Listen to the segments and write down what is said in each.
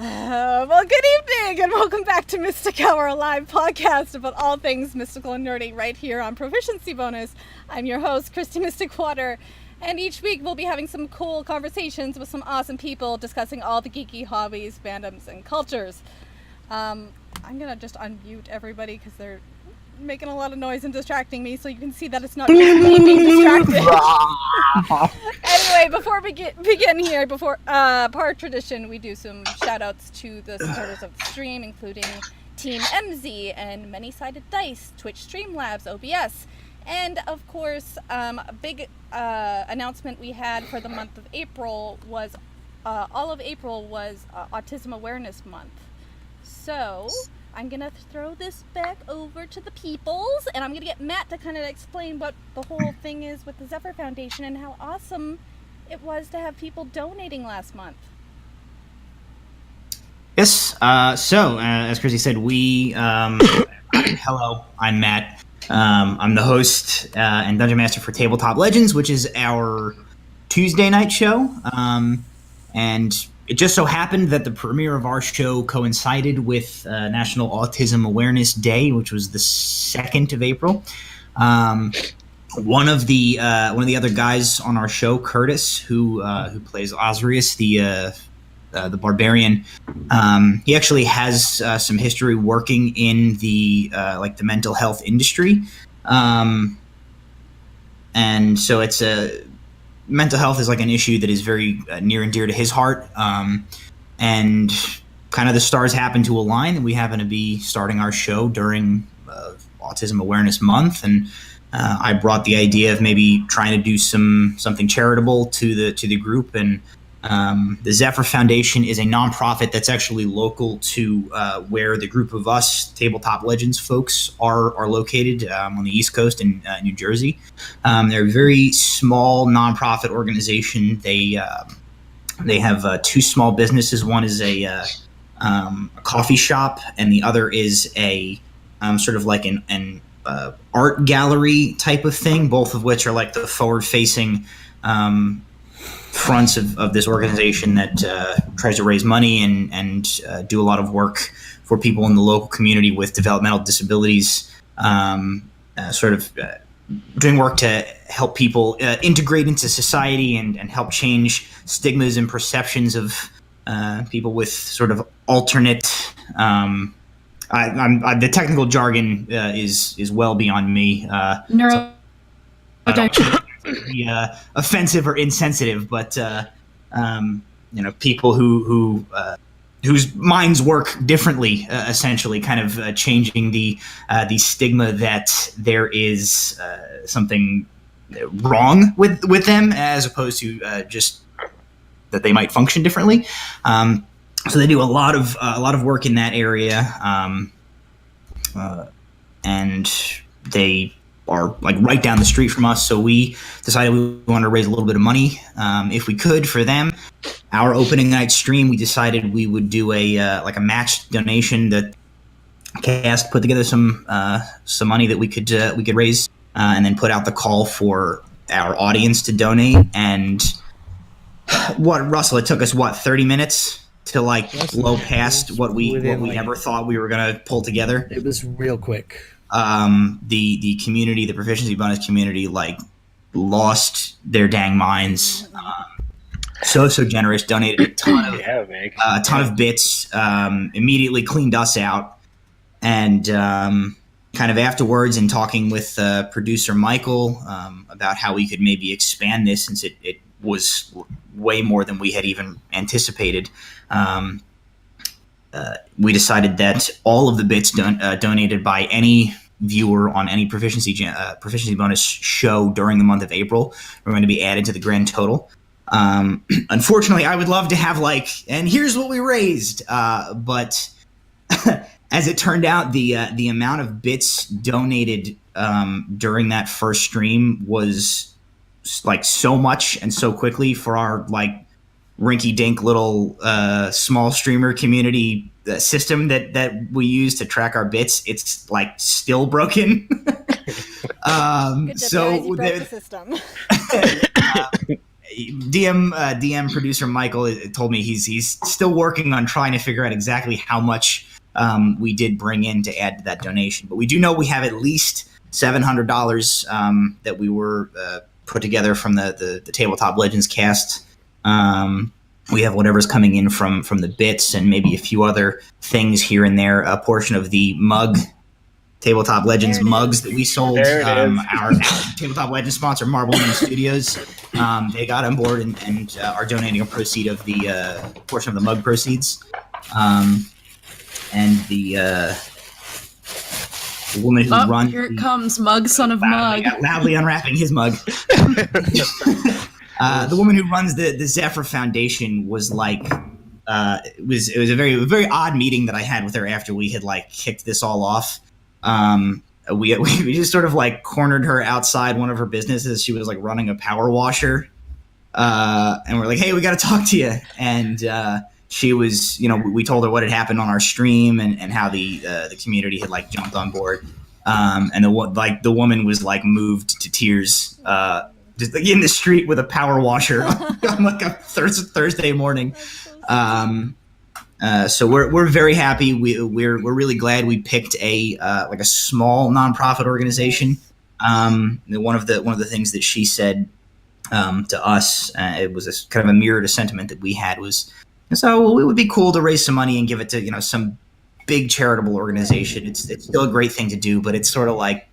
Well, good evening, and welcome back to MysticHour live podcast about all things mystical and nerdy right here on Proficiency Bonus. I'm your host, Christy Mysticwater, and each week we'll be having some cool conversations with some awesome people discussing all the geeky hobbies, fandoms, and cultures. I'm gonna just unmute everybody because they're making a lot of noise and distracting me, so you can see that it's not just me being distracted. Anyway, before we begin here, per tradition, we do some shout-outs to the supporters of the stream, including Team MZ and Many-Sided Dice, Twitch Streamlabs, OBS, and of course, a big announcement we had for the month of April was, all of April was Autism Awareness Month. So I'm going to throw this back over to the peoples, and I'm going to get Matt to kind of explain what the whole thing is with the Zephyr Foundation and how awesome it was to have people donating last month. Yes, as Chrissy said, hello, I'm Matt. I'm the host and Dungeon Master for Tabletop Legends, which is our Tuesday night show, and it just so happened that the premiere of our show coincided with National Autism Awareness Day, which was the 2nd of April. One of the other guys on our show, Curtis, who plays Osrius, the barbarian, he actually has some history working in the mental health industry, and so it's mental health is like an issue that is very near and dear to his heart, and kind of the stars happen to align, and we happen to be starting our show during Autism Awareness Month, and I brought the idea of maybe trying to do something charitable to the group, and the Zephyr Foundation is a nonprofit that's actually local to where the group of us Tabletop Legends folks are located on the East Coast in New Jersey. They're a very small nonprofit organization. They have two small businesses. One is a coffee shop, and the other is a sort of like an art gallery type of thing, both of which are like the forward-facing fronts of this organization that tries to raise money and do a lot of work for people in the local community with developmental disabilities, doing work to help people integrate into society and help change stigmas and perceptions of people with sort of alternate the technical jargon is well beyond me. Offensive or insensitive, but people whose minds work differently, essentially, kind of changing the stigma that there is something wrong with them, as opposed to just that they might function differently. So they do a lot of work in that area, and they are like right down the street from us. So we decided we wanted to raise a little bit of money, if we could, for them. Our opening night stream, we decided we would do a matched donation that Cast put together some money that we could raise, and then put out the call for our audience to donate. And Russell, it took us 30 minutes to blow past what we ever thought we were gonna pull together. It was real quick. The community, the Proficiency Bonus community, lost their dang minds. So generous, donated a ton of bits, immediately cleaned us out, and kind of afterwards, in talking with producer Michael about how we could maybe expand this, since it was way more than we had even anticipated. We decided that all of the bits donated by any viewer on any proficiency bonus show during the month of April were going to be added to the grand total. Unfortunately, I would love to have and here's what we raised, but as it turned out, the amount of bits donated during that first stream was so much and so quickly for our rinky-dink little small streamer community system that we use to track our bits. It's still broken. So you broke the system. DM producer Michael told me he's still working on trying to figure out exactly how much we did bring in to add to that donation. But we do know we have at least $700 that we were put together from the Tabletop Legends cast. We have whatever's coming in from the bits and maybe a few other things here and there. A portion of the Tabletop Legends mugs that we sold. Our Tabletop Legends sponsor, Marble Moon Studios, they got on board and are donating a proceed of the portion of the mug proceeds. And the woman who runs... Here it comes, Mug, son of Mug. Loudly unwrapping his mug. The woman who runs the Zephyr Foundation was like... it was a very odd meeting that I had with her after we had like kicked this all off. We just sort of like cornered her outside one of her businesses. She was like running a power washer. And we're like, hey, we got to talk to you. And she was, we told her what had happened on our stream and how the community had like jumped on board. And the woman was like moved to tears, just like in the street with a power washer on like a Thursday morning. So we're very happy. We're really glad we picked a small nonprofit organization. One of the things that she said to us, it was kind of a mirror to sentiment that we had, was so it would be cool to raise some money and give it to some big charitable organization. It's still a great thing to do, but it's sort of like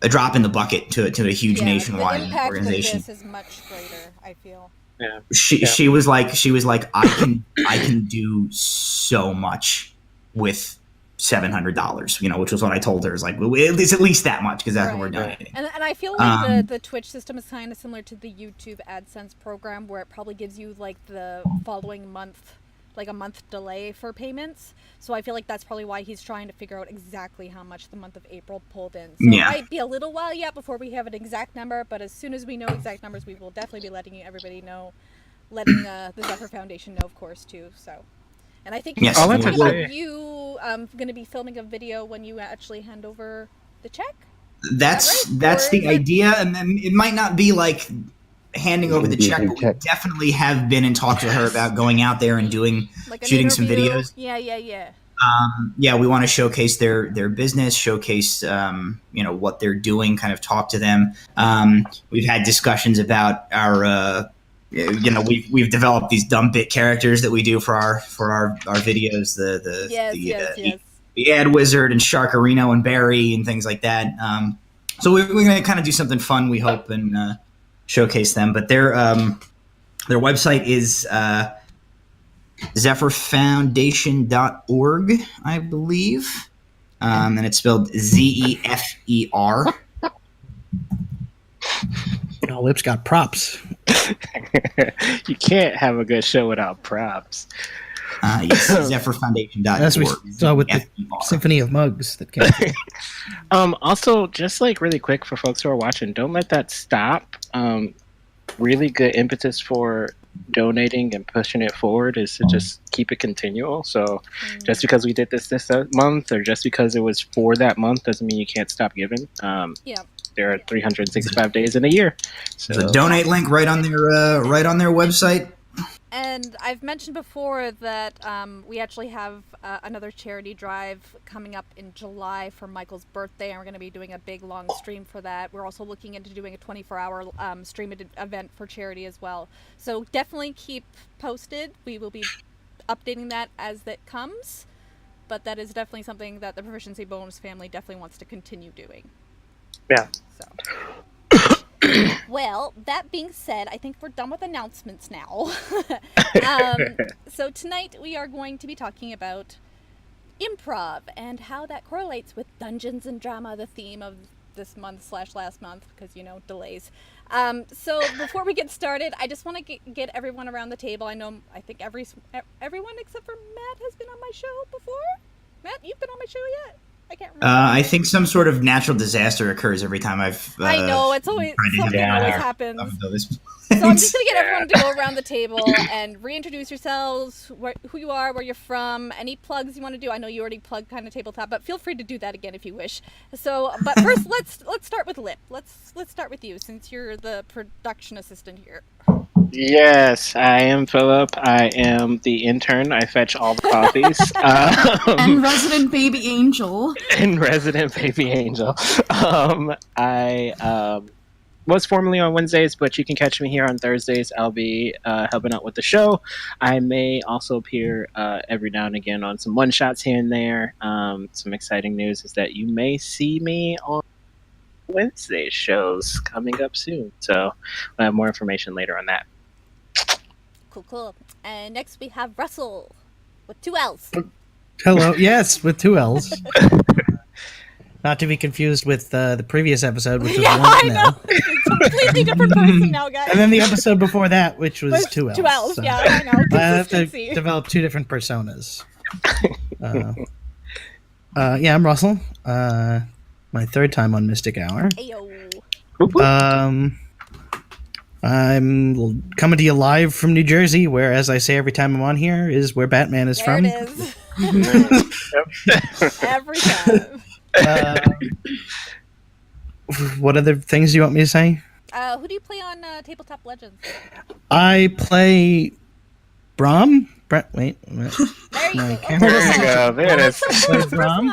a drop in the bucket to a huge nationwide organization. The impact of this is much greater, I feel. Yeah. She was like I can do so much with $700, which was what I told her. Is like, it's at least that much because that's what we're donating. And I feel like the Twitch system is kind of similar to the YouTube AdSense program, where it probably gives you like the following month, like a month delay for payments. So I feel like that's probably why he's trying to figure out exactly how much the month of April pulled in. So it might be a little while yet before we have an exact number, but as soon as we know exact numbers, we will definitely be letting everybody know, letting the Zephyr Foundation know, of course, too. So, and I think yes, you going to be filming a video when you actually hand over the check. That's the idea, and then it might not be like handing over the check, but we definitely have been in talks with her about going out there and shooting some videos. Yeah, we want to showcase their business, showcase what they're doing, kind of talk to them. We've had discussions about our we've developed these dumb bit characters that we do for our videos, the Ad Wizard and Sharkarino and Barry and things like that. So we're going to kind of do something fun, we hope, and showcase them. But their website is zephyrfoundation.org, I believe, and it's spelled ZEFER. Lip's got props. You can't have a good show without props. Yes, zephyrfoundation.org. That's what we saw with the Symphony of Mugs that came. Also, just like really quick for folks who are watching, don't let that stop. Really good impetus for donating and pushing it forward is to just keep it continual. So just because we did this month, or just because it was for that month, doesn't mean you can't stop giving. There are 365 days in a year. So the donate link right on their website. And I've mentioned before that we actually have another charity drive coming up in July for Michael's birthday, and we're going to be doing a big, long stream for that. We're also looking into doing a 24-hour streamed event for charity as well. So definitely keep posted. We will be updating that as that comes, but that is definitely something that the Proficiency Bonus family definitely wants to continue doing. Yeah. So. Well, that being said, I think we're done with announcements now. So tonight we are going to be talking about improv and how that correlates with Dungeons and Drama, the theme of this month / last month, because, delays. So before we get started, I just want to get everyone around the table. I think everyone except for Matt has been on my show before. Matt, you've been on my show yet? I can't remember. I think some sort of natural disaster occurs every time I've. I know, it's always something always happens. So I'm just gonna get everyone to go around the table and reintroduce yourselves, who you are, where you're from, any plugs you want to do. I know you already plugged kind of Tabletop, but feel free to do that again if you wish. So, but first, let's start with Lip. Let's start with you since you're the production assistant here. Yes, I am Philip. I am the intern. I fetch all the coffees. And resident baby angel. And resident baby angel. I was formerly on Wednesdays, but you can catch me here on Thursdays. I'll be helping out with the show. I may also appear every now and again on some one-shots here and there. Some exciting news is that you may see me on Wednesday shows coming up soon. So I'll have more information later on that. Cool. And next we have Russell with 2 L's. Hello. Yes, with 2 L's. Not to be confused with the previous episode, which was Yeah, one I L. know. It's a completely different person now, guys. And then the episode before that, which was 2 L's. 2 L's, so yeah, I know. I have to Consistency. develop 2 different personas. Yeah, I'm Russell. My 3rd time on Mystic Hour. Ayo. I'm coming to you live from New Jersey, where, as I say every time I'm on here, is where Batman is There from. it is. Every time. What other things do you want me to say? Who do you play on Tabletop Legends? I play Brahm. Wait. There you My go. camera There you go. There it is. Play Brahm,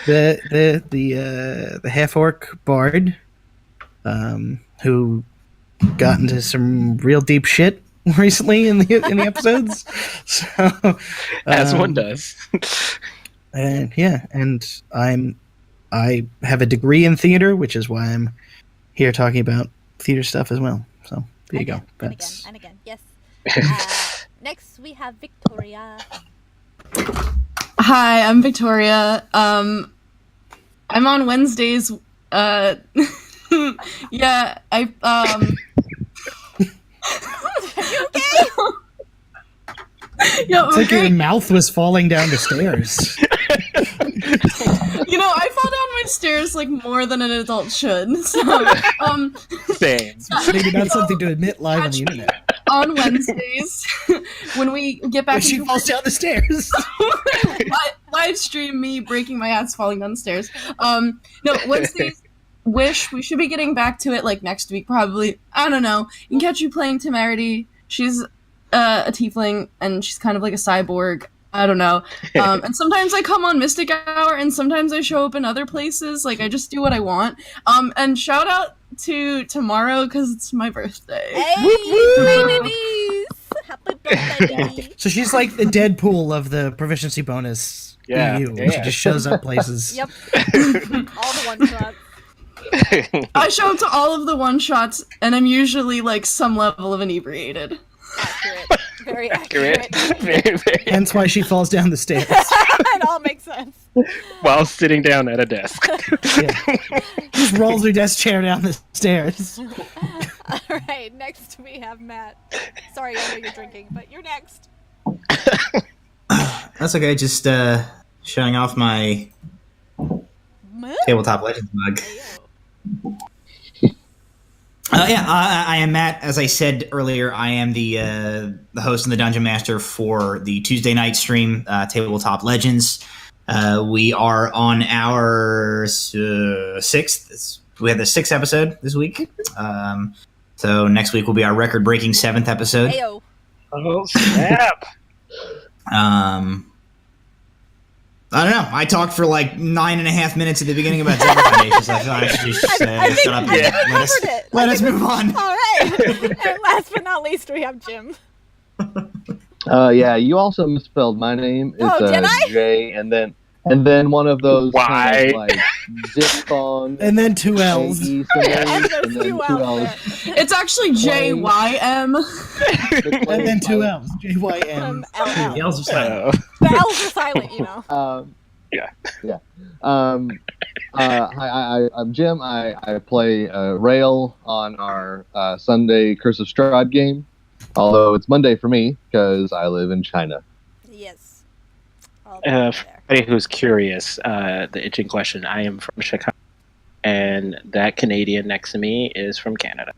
Personalized. the half orc bard, who got into some real deep shit recently in the episodes. So, As one does. and yeah, and I have a degree in theater, which is why I'm here talking about theater stuff as well. So there you go. That's And again. Yes. Next we have Victoria. Hi, I'm Victoria. I'm on Wednesdays. Yeah, I You okay? Yeah, it's like your mouth was falling down the stairs. You know, I fall down my stairs like more than an adult should. So, Same. Maybe not something to admit live on the Actually, internet. on Wednesdays, when we get back But she into falls down the stairs. live stream me breaking my ass falling down the stairs. No, Wednesdays. Wish we should be getting back to it like next week, probably. I don't know. You can catch you playing Palmieri. She's a tiefling, and she's kind of like a cyborg. I don't know. And sometimes I come on Mystic Hour, and sometimes I show up in other places. Like, I just do what I want. And shout out to tomorrow, because it's my birthday. Hey, babies! Happy birthday, baby. So she's like the Deadpool of the proficiency bonus. Yeah, EU. yeah. She just shows up places. Yep. All the one-shots. I show up to all of the one-shots, and I'm usually, like, some level of inebriated. Accurate. Very accurate. Very. Hence why she falls down the stairs. It all makes sense. While sitting down at a desk. Yeah. Just rolls her desk chair down the stairs. All right, next we have Matt. Sorry, I know you're drinking, but you're next. That's okay. Just showing off my Tabletop Legends mug. I am Matt. As I said earlier, I am the host and the dungeon master for the Tuesday night stream, Tabletop Legends. We are on our 6th. We had the 6th episode this week. So next week will be our record-breaking 7th episode. Ayo. Oh, snap. I don't know. I talked for like 9.5 minutes at the beginning about Zelda Foundation, so I thought I should just shut up and let us move on. All right. And last but not least, we have Jim. Yeah, you also misspelled my name. It's did I? J, and then one of those kind of, Why? like diphthong. And then 2 L's. AE And symbols, there's and then 2 2 L's L's. there. It's actually JYM. And then 2 L's. JYM. LL. The L's are silent. The L's are silent, you know. Yeah. Hi, I'm Jim. I play Rail on our Sunday Curse of Strahd game. Although it's Monday for me because I live in China. Yes. All the way there. For anybody who's curious, the itching question, I am from Chicago, and that Canadian next to me is from Canada.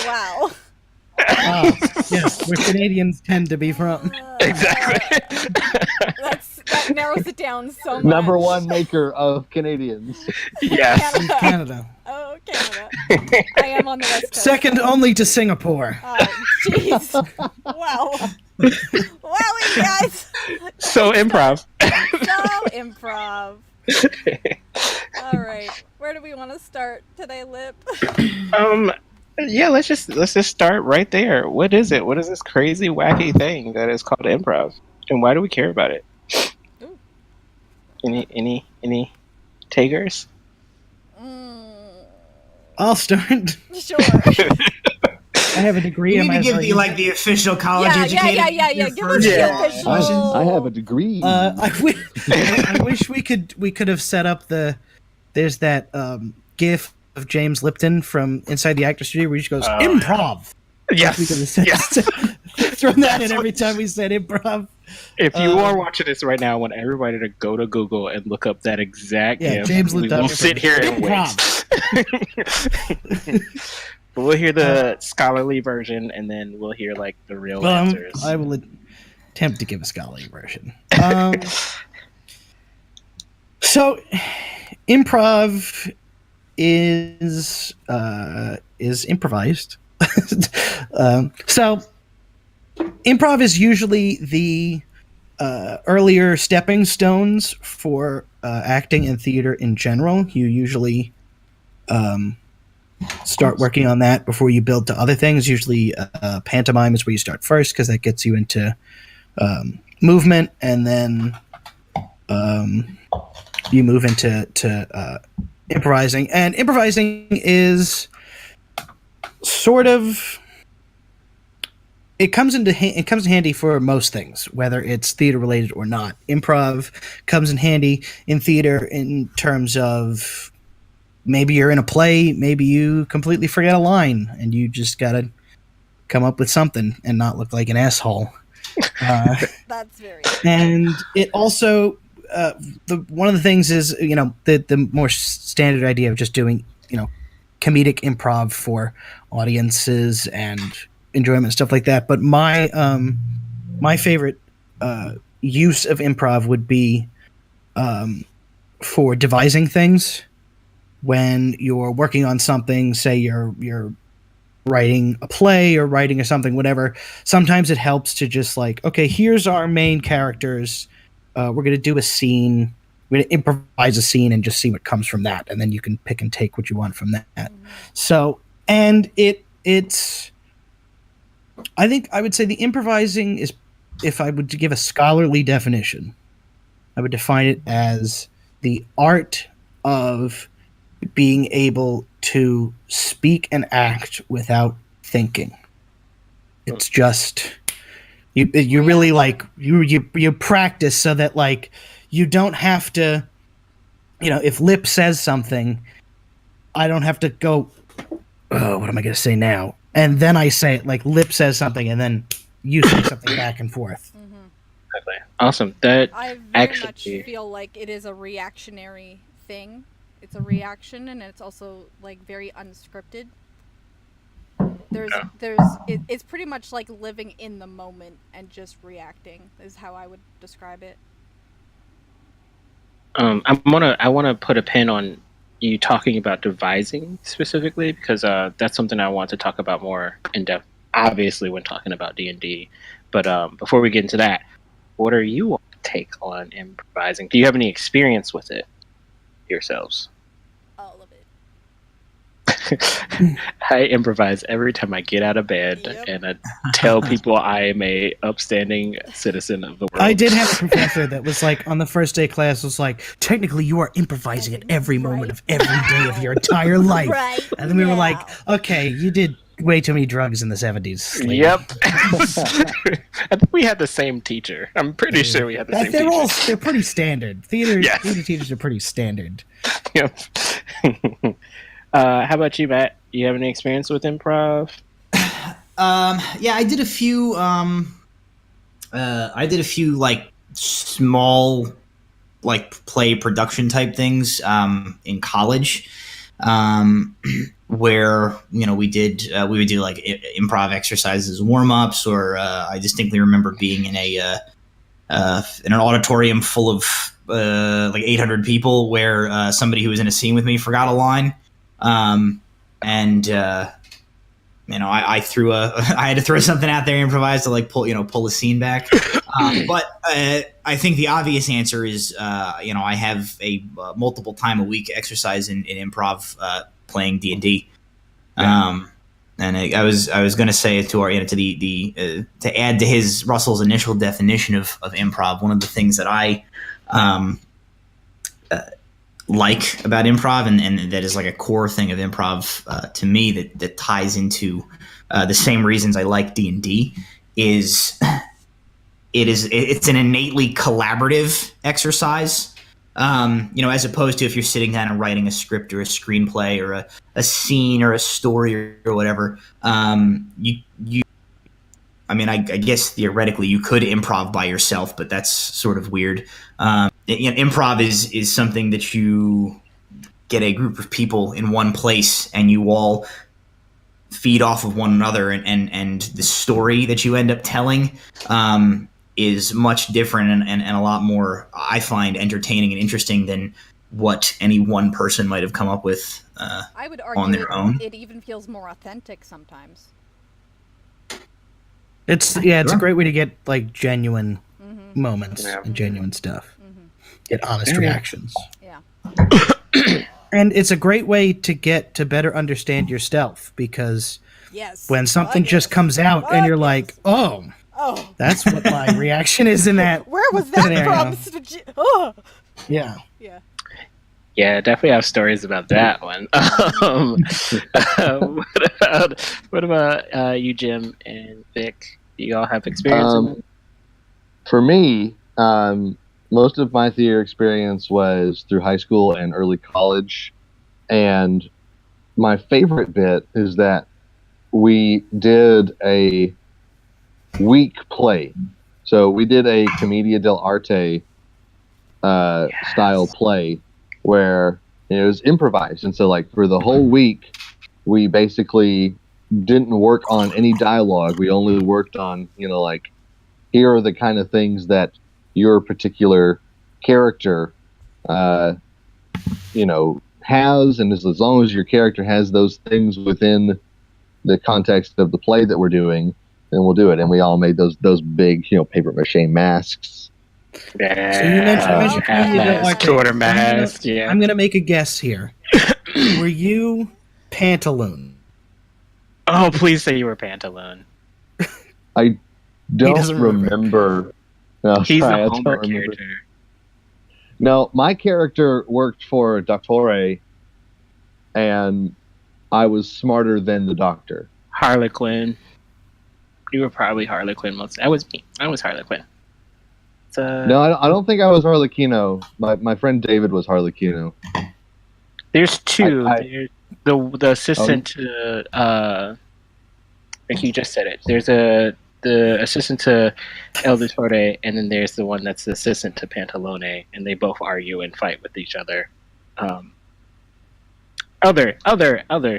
Wow. Yes, where Canadians tend to be from. Exactly. That narrows it down so much. Number one maker of Canadians. Yes. Canada. Oh, Canada. I am on the West Coast. Second only to Singapore. Oh, jeez. Wow. Wowie, guys. So improv. So improv. All right. Where do we want to start today, Lip? Yeah, let's just start right there. What is it? What is this crazy, wacky thing that is called improv, and why do we care about it? Ooh. Any takers? I'll start. Sure. I have a degree You in need to give my the like the official college educated. Yeah. your Give us first- the Yeah. official. I have a degree. I wish we could have set up there's that GIF of James Lipton from Inside the Actor Studio where he just goes improv. Yes. We could have said, Yes. thrown that in every time we said improv. If you are watching this right now, I want everybody to go to Google and look up that exact Yeah, GIF. James We Lipton. will sit here and wait. But we'll hear the scholarly version, and then we'll hear like the real answers. I will attempt to give a scholarly version. So, improv is improvised. So, improv is usually the earlier stepping stones for acting and theater in general. You usually start working on that before you build to other things. Usually, pantomime is where you start first because that gets you into movement, and then you move into improvising. And improvising is sort of it comes in handy for most things, whether it's theater related or not. Improv comes in handy in theater in terms of maybe you're in a play, maybe you completely forget a line, and you just gotta come up with something and not look like an asshole. That's very. And it also one of the things is the more standard idea of just doing comedic improv for audiences and enjoyment and stuff like that. But my favorite use of improv would be for devising things. When you're working on something, say you're writing a play or writing or something, whatever, sometimes it helps to just like, okay, here's our main characters. We're going to do a scene. We're going to improvise a scene and just see what comes from that. And then you can pick and take what you want from that. Mm-hmm. So, and it's, I think I would say the improvising is, if I would give a scholarly definition, I would define it as the art of being able to speak and act without thinking. It's just you really like you practice so that like you don't have to, if Lip says something, I don't have to go, oh, what am I going to say now? And then I say it like Lip says something, and then you say something back and forth. Exactly. Awesome. That I very actually much feel like it is a reactionary thing. It's a reaction, and it's also like very unscripted. It's pretty much like living in the moment and just reacting is how I would describe it. I wanna put a pin on you talking about devising specifically, because that's something I want to talk about more in depth. Obviously, when talking about D&D, but before we get into that, what are you take on improvising? Do you have any experience with it yourselves? All of it. I improvise every time I get out of bed, and I tell people I am a upstanding citizen of the world. I did have a professor that was like, on the first day class, was like, technically you are improvising at every moment of every day of your entire life. Right. And then we were like, okay, you did way too many drugs in the 70s. lady. Yep. I think we had the same teacher. I'm pretty sure we had the same teacher. They're pretty standard. Theater Yes. teachers are pretty standard. Yep. How about you, Matt? You have any experience with improv? Yeah, I did a few. Like small, like play production type things in college. where we would do like improv exercises, warm ups, or I distinctly remember being in in an auditorium full of like 800 people, where somebody who was in a scene with me forgot a line, and I threw I had to throw something out there, improvise to like pull a scene back. But I think the obvious answer is I have a multiple time a week exercise in improv, playing D&D. And I was going to say to our to add to Russell's initial definition of improv, one of the things that I like about improv, and that is like a core thing of improv to me that ties into the same reasons I like D&D, is it's an innately collaborative exercise, as opposed to if you're sitting down and writing a script or a screenplay or a scene or a story or whatever. I guess theoretically you could improv by yourself, but that's sort of weird. Improv is something that you get a group of people in one place and you all feed off of one another, and the story that you end up telling is much different and a lot more, I find, entertaining and interesting than what any one person might have come up with I would argue on their own. It even feels more authentic sometimes. It's a great way to get like genuine moments and genuine stuff. Get honest reactions. Yeah. And it's a great way to get to better understand yourself, because Yes. when something just comes out and you're like, oh, that's what my reaction is in that. Where was that scenario. from? Oh. Yeah. Yeah. Yeah, definitely have stories about that one. What about you, Jim and Vic? Do you all have experience in that? For me, most of my theater experience was through high school and early college. And my favorite bit is that we did a week play. So we did a Commedia dell'arte style play where it was improvised. And so like for the whole week, we basically didn't work on any dialogue. We only worked on, like, here are the kind of things that your particular character, has, and as long as your character has those things within the context of the play that we're doing, then we'll do it. And we all made those big, paper mache masks. Yeah. So you mentioned quarter mask. Yeah. I'm gonna make a guess here. Were you Pantaloon? Oh, please say you were Pantaloon. I don't doesn't remember. No, He's sorry, I a don't Homer remember. character. No, my character worked for Dottore, and I was smarter than the doctor. Harlequin. You were probably Harlequin most. I was me. I was Harlequin. No, I don't think I was Harlequino. My friend David was Harlequino. There's two. I- There's the assistant to. Like you just said it. There's the assistant to El Dottore, and then there's the one that's the assistant to Pantalone, and they both argue and fight with each other. Other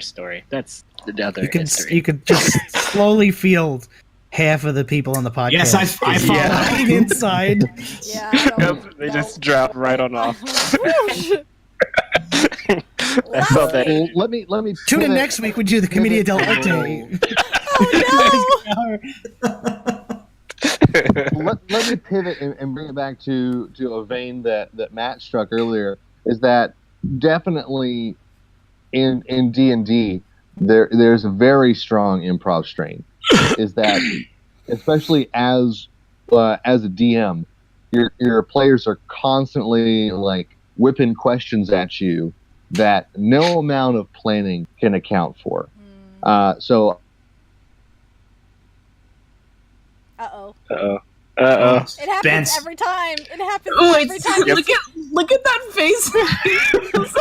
story. That's the other history. You could just slowly feel half of the people on the podcast. Yes, I follow. dying inside. Yeah. I don't Yep, they know. just drop right on off. Whoosh. I felt that. Well, let me Tune in pivot- next week. We do the Commedia dell'arte. Oh let me pivot and bring it back to a vein that Matt struck earlier. Is that definitely in D&D there's a very strong improv strain. Is that especially as a DM, your players are constantly like whipping questions at you that no amount of planning can account for. So Uh-oh. Uh-oh. It happens Spence. every time. It happens Oh, every time. look at that face. He's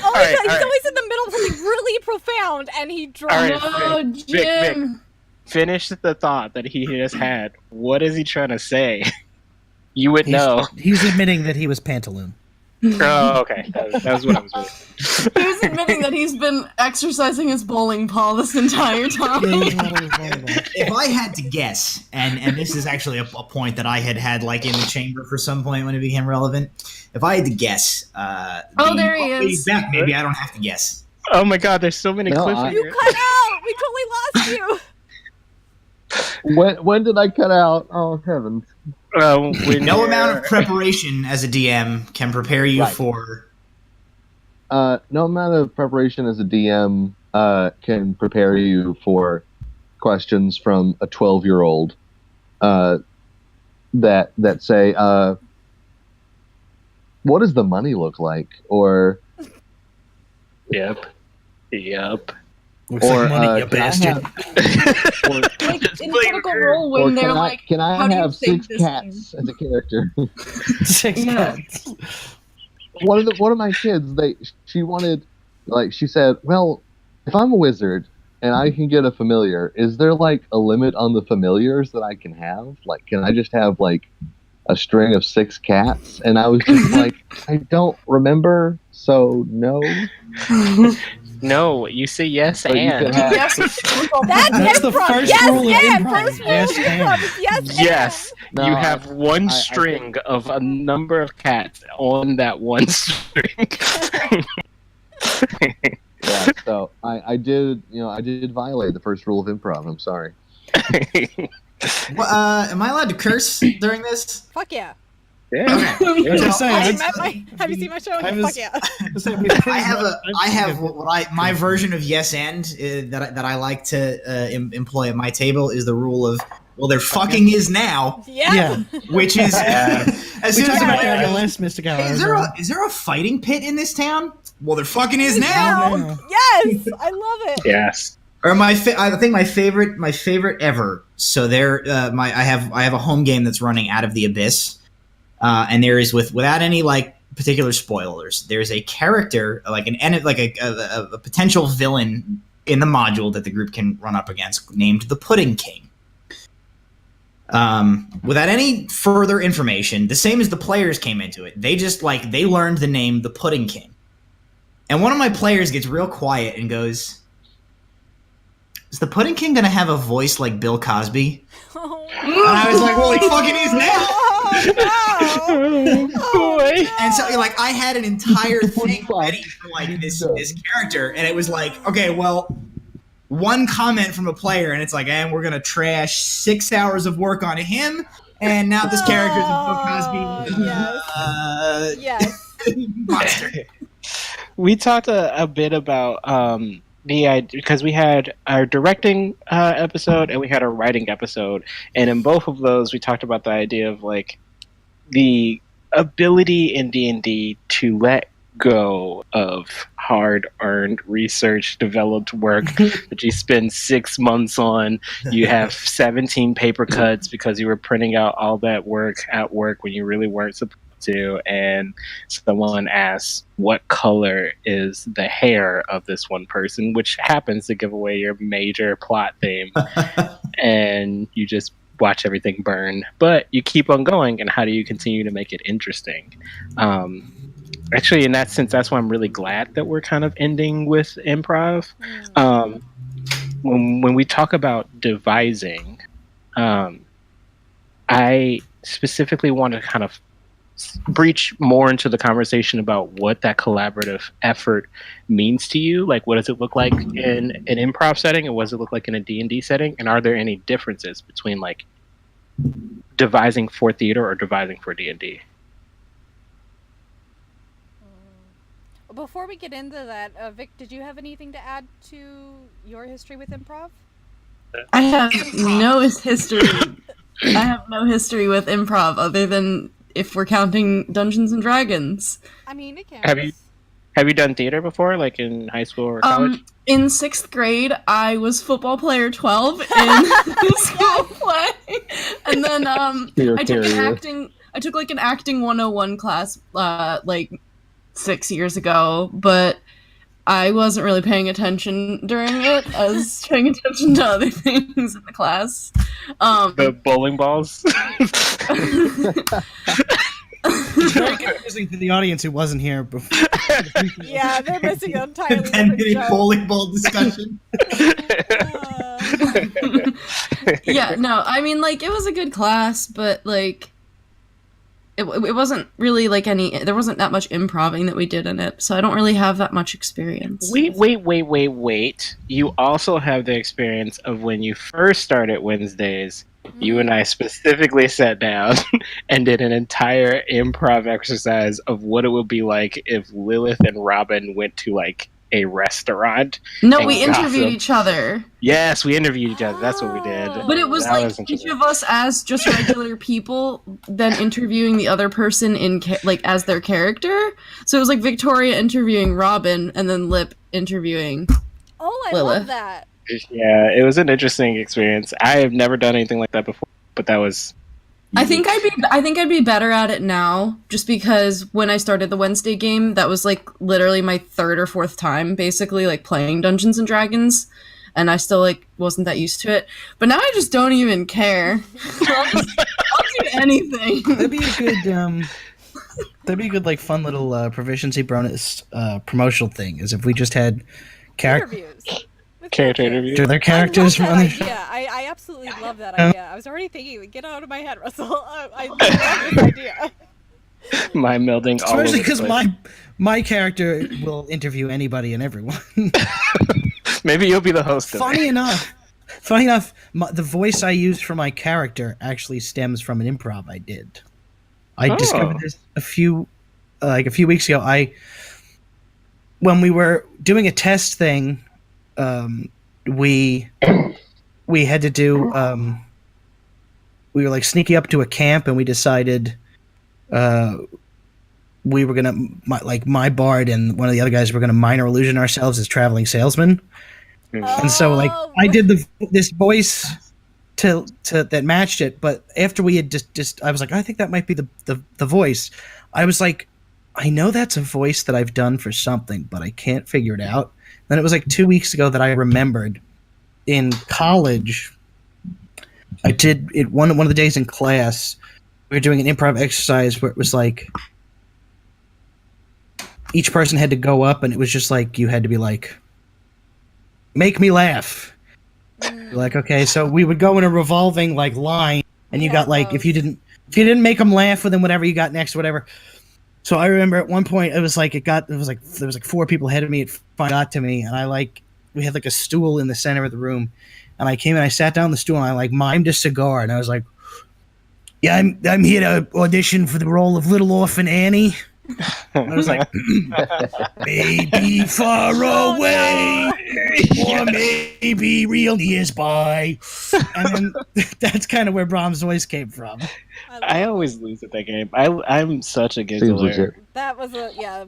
always in the middle of something really profound, and he drops. All right. Oh, Vic, Jim. Finish the thought that he just had. What is he trying to say? You would know. He's admitting that he was Pantaloon. Oh, okay. That was what I was reading. He was admitting that he's been exercising his bowling ball this entire time. If I had to guess, and this is actually a point that I had like in the chamber for some point when it became relevant. If I had to guess, there he is. He's back. Maybe I don't have to guess. Oh my god, there's so many cliffhangers. You cut out! We totally lost you! When did I cut out? Oh heavens! No amount of preparation as a DM can prepare you for. No amount of preparation as a DM can prepare you for questions from a 12-year-old that say, "What does the money look like?" Or Yep. Looks or like money, you can I bastard. Like in Critical Role when they're like, can how I do you have think 6 this cats as a character? 6 Yeah. cats. one of my kids, she said, well, if I'm a wizard and I can get a familiar, is there like a limit on the familiars that I can have? Like, can I just have like a string of 6 cats? And I was just like, I don't remember, so no. No, you say yes But you and. can have- Yes, That's the improv. first Yes, rule of and. improv. First rule Yes, of improv is yes, Yes, No, you have one I string of a number of cats on that one string. Yeah, so I did violate the first rule of improv. I'm sorry. Well, am I allowed to curse during this? Fuck yeah. Yeah. Just saying, Have you seen my show? I Fuck was- yeah. I have my version of yes and that I like to employ at my table is the rule of, well, there fucking is now, Yeah. Yeah. which is as We soon as talked about that in the I last Mystic Hour. is there a fighting pit in this town? Well, there fucking is now. now. Yes, I love it. Yes. Or I think my favorite ever. So I have a home game that's running Out of the Abyss, and there is without any like particular spoilers, there's a character like a potential villain in the module that the group can run up against named the Pudding King. Without any further information, the same as the players came into it, they just they learned the name the Pudding King, and one of my players gets real quiet and goes, is the Pudding King gonna have a voice like Bill Cosby? Oh, And I was like, well, he fucking is now. no. Boy. And so, I had an entire thing ready for this character, and it was like, okay, well, one comment from a player, and it's like, and we're gonna trash 6 hours of work on him, and now this character is a Bill Cosby Yes. monster. We talked a bit about the idea because we had our directing episode and we had our writing episode, and in both of those we talked about the idea of the ability in D&D to let go of hard-earned research developed work that you spend 6 months on. You have 17 paper cuts because you were printing out all that work at work when you really weren't supposed to, and someone asks what color is the hair of this one person, which happens to give away your major plot theme, and you just watch everything burn, but you keep on going. And how do you continue to make it interesting? Actually, in that sense, that's why I'm really glad that we're kind of ending with improv. When we talk about devising, I specifically want to kind of breach more into the conversation about what that collaborative effort means to you. Like, what does it look like in an improv setting, and what does it look like in a D&D setting? And are there any differences between devising for theater or devising for D&D? Before we get into that, Vic, did you have anything to add to your history with improv? I have no history. I have no history with improv other than if we're counting Dungeons and Dragons. I mean, it can. Have you done theater before, like in high school or college? In 6th grade, I was football player 12 in the school play, and then I took an acting 101 class 6 years ago, but I wasn't really paying attention during it. I was paying attention to other things in the class. The bowling balls. It's very confusing to the audience who wasn't here before. Yeah, they're missing an entirely 10-minute different joke. bowling ball discussion. Yeah, no, I mean, like, it was a good class, but, like, it wasn't really, like, there wasn't that much improving that we did in it, so I don't really have that much experience. Wait. You also have the experience of when you first started Wednesdays, you and I specifically sat down and did an entire improv exercise of what it would be like if Lilith and Robin went to, like, a restaurant. No, and we interviewed gossiped. each other. Yes, we interviewed each other. That's what we did. But it was That like was each interesting. of us as just regular people, then interviewing the other person like as their character. So it was like Victoria interviewing Robin, and then Lip interviewing. Oh, I Lilith. love that. Yeah, it was an interesting experience. I have never done anything like that before, but that was. I think I'd be better at it now, just because when I started the Wednesday game, that was like literally my third or fourth time, basically like playing Dungeons and Dragons, and I still like wasn't that used to it. But now I just don't even care. I'll do anything. That'd be a good like fun little proficiency bonus promotional thing. Is if we just had Interviews. with Character characters. interview. do their characters I run love their that idea. I absolutely love that idea. I was already thinking, get out of my head, Russell. I love this idea. Mind melding all over Especially the because place. my character will interview anybody and everyone. Maybe you'll be the host of Funny it. enough, the voice I used for my character actually stems from an improv I did. I discovered this a few weeks ago. When we were doing a test thing, we had to do. We were like sneaking up to a camp, and we decided we were gonna my bard and one of the other guys were gonna minor illusion ourselves as traveling salesmen. And so, like, I did this voice to that matched it, but after we had just I was like, I think that might be the voice. I was like, I know that's a voice that I've done for something, but I can't figure it out. Then it was like 2 weeks ago that I remembered. In college, I did it one of the days in class. We were doing an improv exercise where it was like each person had to go up, and it was just like you had to be like, make me laugh. You're like, okay, so we would go in a revolving like line, and you got like if you didn't make them laugh, then whatever you got next, whatever. So I remember at one point there was like four people ahead of me. It finally got to me, and we had like a stool in the center of the room, and I came and I sat down on the stool and I like mimed a cigar, and I was like, yeah, I'm here to audition for the role of Little Orphan Annie. And I was like, maybe far away, or maybe real nearby. And then that's kind of where Brahms' voice came from. I always lose at that game. I'm such a Seems giggler. legit. That was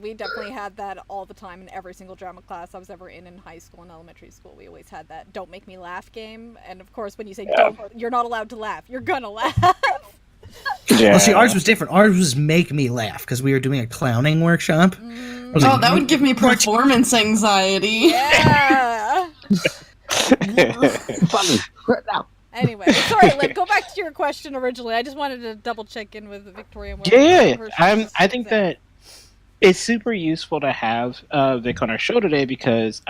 we definitely had that all the time in every single drama class I was ever in high school and elementary school. We always had that don't make me laugh game. And of course, when you say don't, you're not allowed to laugh. You're gonna laugh. Yeah. Well, see, ours was different. Ours was make me laugh because we were doing a clowning workshop. I was Oh, like, that would give me performance anxiety. Yeah. Funny. Now. Anyway, sorry, Lynn, go back to your question originally. I just wanted to double check in with Victoria. Yeah. I think that it's super useful to have Vic on our show today because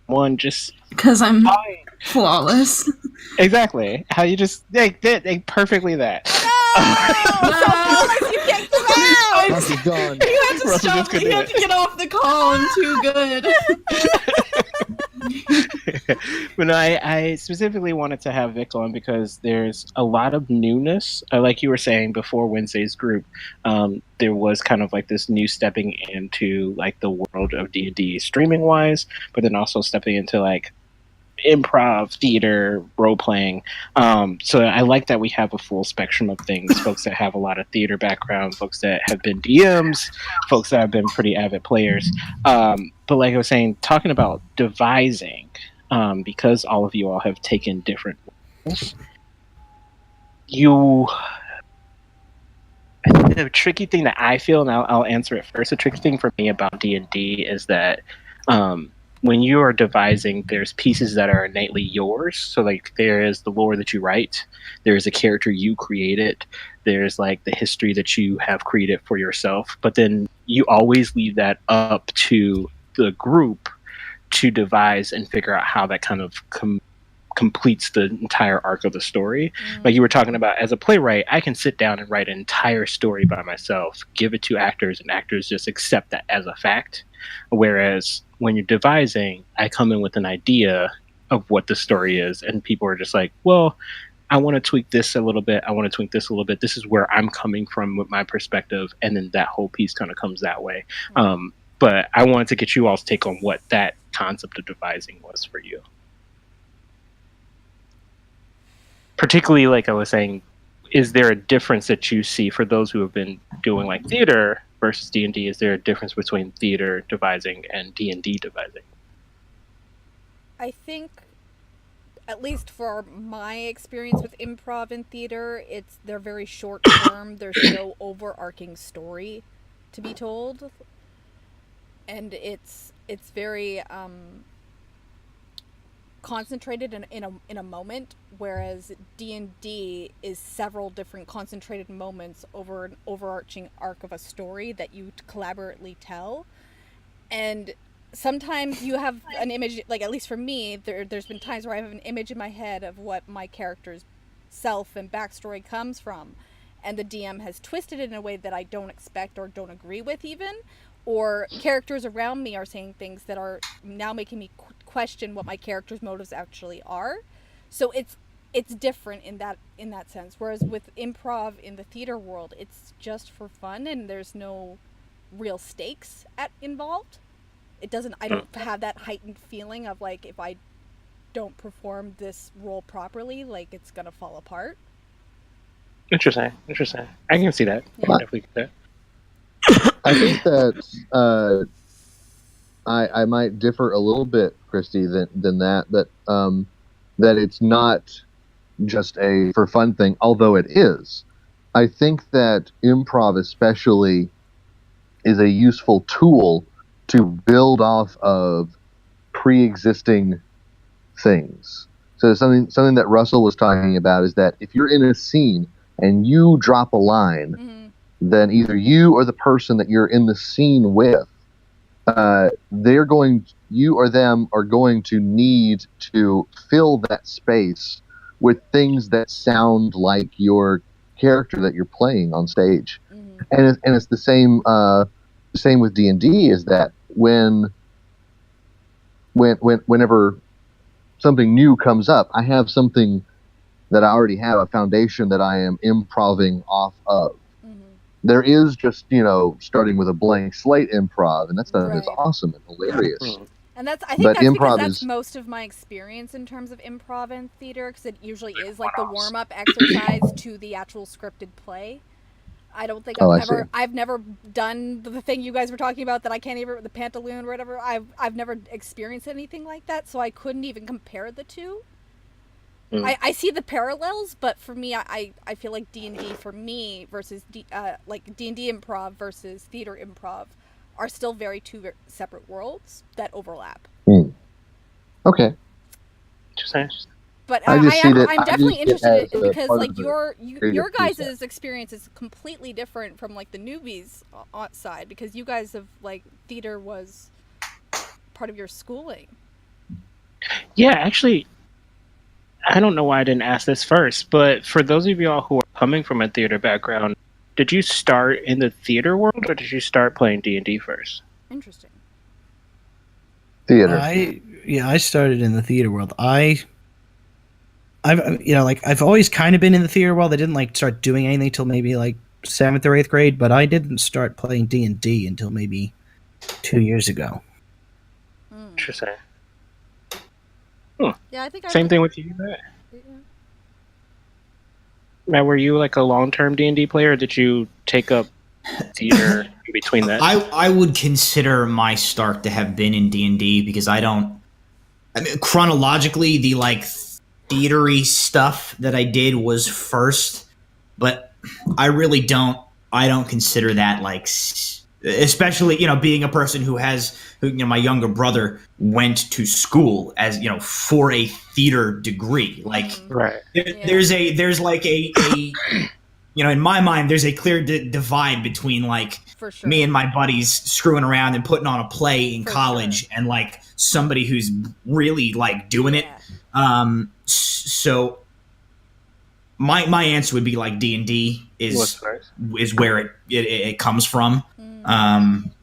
one, just Because I'm flawless. exactly how you just they perfectly that. No! You kicked him out! Russ is gone. You have to Russell stop. just couldn't You do have to get off the call. I'm too good. But no, I specifically wanted to have Vic on because there's a lot of newness. Like you were saying before Wednesday's group, there was kind of like this new stepping into like the world of D&D streaming wise, but then also stepping into like improv, theater, role playing. So I like that we have a full spectrum of things. Folks that have a lot of theater background, folks that have been DMs, folks that have been pretty avid players. But like I was saying, talking about devising, because all of you all have taken different roles, the tricky thing that I feel, and I'll answer it first, the tricky thing for me about D&D is that when you are devising, there's pieces that are innately yours. So like there is the lore that you write, there's a character you created, there's like the history that you have created for yourself. But then you always leave that up to the group to devise and figure out how that kind of completes the entire arc of the story. Like you were talking about, as a playwright, I can sit down and write an entire story by myself, give it to actors, and actors just accept that as a fact. Whereas when you're devising, I come in with an idea of what the story is, and people are just like, well, I want to tweak this a little bit. I want to tweak this a little bit. This is where I'm coming from with my perspective. And then that whole piece kind of comes that way. But I wanted to get you all's take on what that concept of devising was for you. Particularly, like I was saying, is there a difference that you see for those who have been doing like theater versus D&D? Is there a difference between theater devising and D&D devising? I think, at least for my experience with improv and theater, they're very short term. There's no overarching story to be told, and it's very concentrated in a moment, whereas D&D is several different concentrated moments over an overarching arc of a story that you collaboratively tell. And sometimes you have an image, like at least for me, there's been times where I have an image in my head of what my character's self and backstory comes from, and the DM has twisted it in a way that I don't expect or don't agree with even, or characters around me are saying things that are now making me question what my character's motives actually are. So it's different in that sense. Whereas with improv in the theater world, it's just for fun and there's no real stakes involved. I don't have that heightened feeling of like, if I don't perform this role properly, like it's gonna fall apart. Interesting. I can see that. Yeah. I can definitely get that. I think that I might differ a little bit, Christy, than that it's not just a for fun thing, although it is. I think that improv especially is a useful tool to build off of pre-existing things. So something that Russell was talking about is that if you're in a scene and you drop a line, then either you or the person that you're in the scene with, you or them are going to need to fill that space with things that sound like your character that you're playing on stage. And it's the same with D&D, is that whenever something new comes up, I have something that I already have, a foundation that I am improving off of. There is just, starting with a blank slate improv, and that's awesome and hilarious. And I think that's because that's most of my experience in terms of improv and theater, because it usually is like the warm-up exercise to the actual scripted play. I don't think I've never done the thing you guys were talking about that I can't even, the pantaloon or whatever. I've never experienced anything like that, so I couldn't even compare the two. I see the parallels, but for me, I feel like D&D for me versus like D&D improv versus theater improv are still two separate worlds that overlap. Okay. But I'm definitely interested in, because like your guys' experience is completely different from like the newbies side, because you guys have like theater was part of your schooling. Yeah, actually, I don't know why I didn't ask this first, but for those of y'all who are coming from a theater background, did you start in the theater world or did you start playing D&D first? Interesting. Theater. I started in the theater world. I've always kind of been in the theater world. I didn't like start doing anything till maybe like 7th or 8th grade, but I didn't start playing D&D until maybe 2 years ago. Interesting. Yeah, I think same thing with you, Matt. Yeah. Matt, were you like a long-term D&D player, or did you take up theater in between that? I would consider my start to have been in D&D, because chronologically, the like theatery stuff that I did was first, but I don't consider that like especially, being a person who, my younger brother went to school as, for a theater degree. Like, Right. there's like a in my mind, there's a clear divide between like For sure. me and my buddies screwing around and putting on a play in For college sure. and like somebody who's really like doing it. Yeah. So my answer would be like D&D is where it comes from.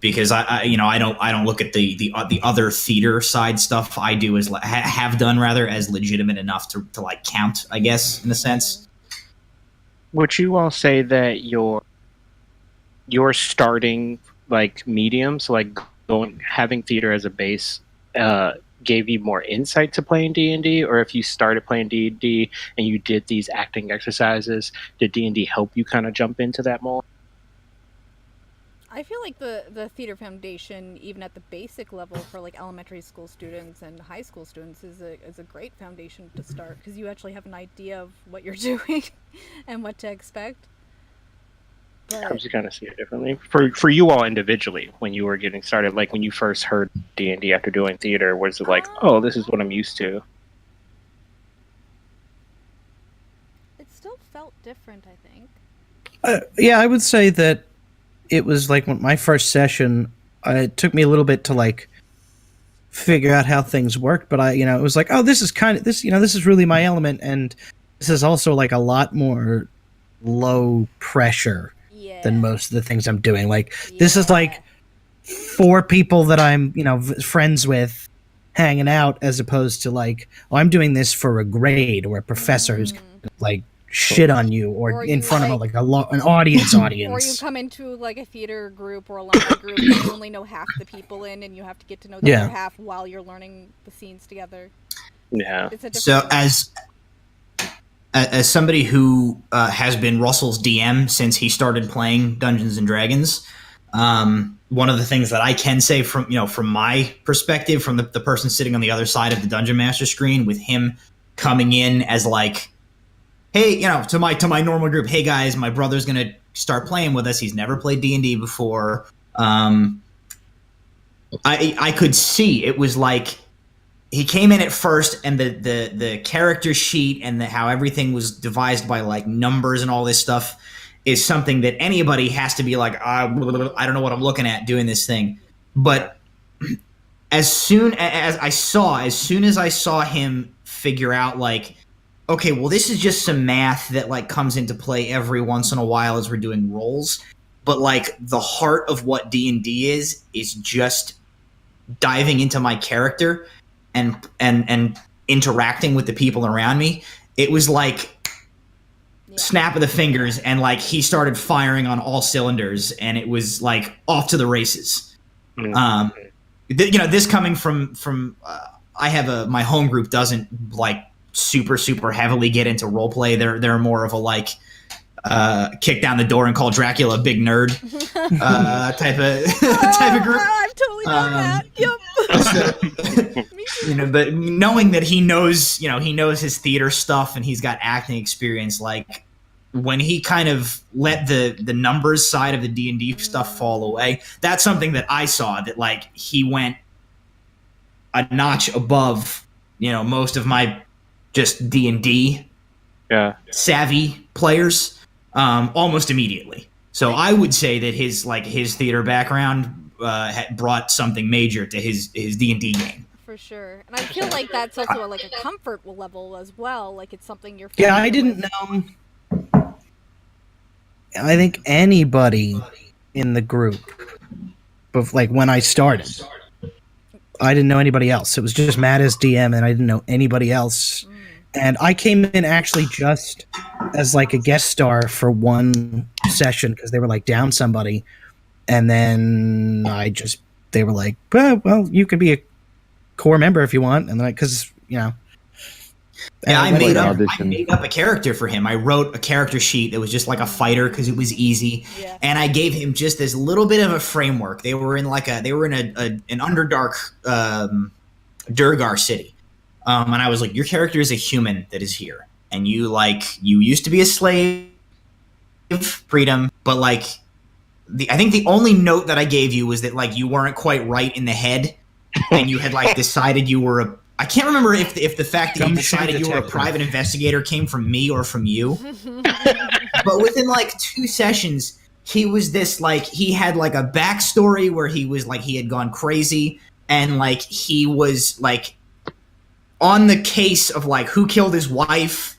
Because I don't look at the other theater side stuff I do as have done rather as legitimate enough to like count, I guess, in a sense. Would you all say that your starting like medium, so like having theater as a base, gave you more insight to playing D&D, or if you started playing D&D and you did these acting exercises, did D&D help you kind of jump into that more? I feel like the theater foundation, even at the basic level for like elementary school students and high school students, is a great foundation to start, because you actually have an idea of what you're doing and what to expect. But Helps you kind of see it differently. For you all individually, when you were getting started, like when you first heard D&D after doing theater, was it like, oh, this is what I'm used to? it still felt different, I think. Yeah, I would say that it was like my first session. It took me a little bit to like figure out how things worked, but it was like, oh, this is kind of this is really my element, and this is also like a lot more low pressure Yeah. than most of the things I'm doing. Like this is like 4 people that I'm friends with hanging out, as opposed to like, oh, I'm doing this for a grade or a professor who's gonna, like shit on you or in you, front of like- an audience. Or you come into like a theater group or alumni group and you only know half the people in, and you have to get to know the Yeah. other half while you're learning the scenes together. Yeah. It's a different So as somebody who has been Russell's DM since he started playing Dungeons and Dragons, one of the things that I can say from my perspective, from the person sitting on the other side of the Dungeon Master screen, with him coming in as like, hey, to my normal group, hey guys, my brother's gonna start playing with us. He's never played D&D before. I could see it was like he came in at first, and the character sheet and how everything was devised by like numbers and all this stuff is something that anybody has to be like, I don't know what I'm looking at doing this thing. But as soon as I saw him figure out like, okay, well, this is just some math that like comes into play every once in a while as we're doing rolls, but like the heart of what D&D is just diving into my character and interacting with the people around me. It was like snap of the fingers, and like he started firing on all cylinders, and it was like off to the races. This coming from I have my home group doesn't like super heavily get into role play. They're more of a like kick down the door and call Dracula a big nerd type of group. I've totally done that. Yep. Me too. But knowing that he knows his theater stuff and he's got acting experience, like when he kind of let the numbers side of the D&D stuff fall away, that's something that I saw, that like he went a notch above, most of my just D&D savvy players almost immediately. So I would say that his theater background had brought something major to his D&D game. For sure. And I feel like that's also like a comfort level as well. Like it's something you're Yeah, I familiar didn't with. know. I think anybody in the group, but like when I started, I didn't know anybody else. It was just Matt as DM, and I didn't know anybody else. And I came in actually just as like a guest star for one session because they were like down somebody, and then they were like, well, you could be a core member if you want, and then because Yeah, I made audition. up a character for him. I wrote a character sheet that was just like a fighter because it was easy, and I gave him just this little bit of a framework. They were in an underdark Durgar city, and I was like, your character is a human that is here, and you used to be a slave, freedom, but like I think the only note that I gave you was that like you weren't quite right in the head, and you had like decided you were a. I can't remember if the fact that you decided you were a private investigator came from me or from you. But within like 2 sessions, he was this like he had like a backstory where he was like he had gone crazy, and like he was like on the case of like who killed his wife.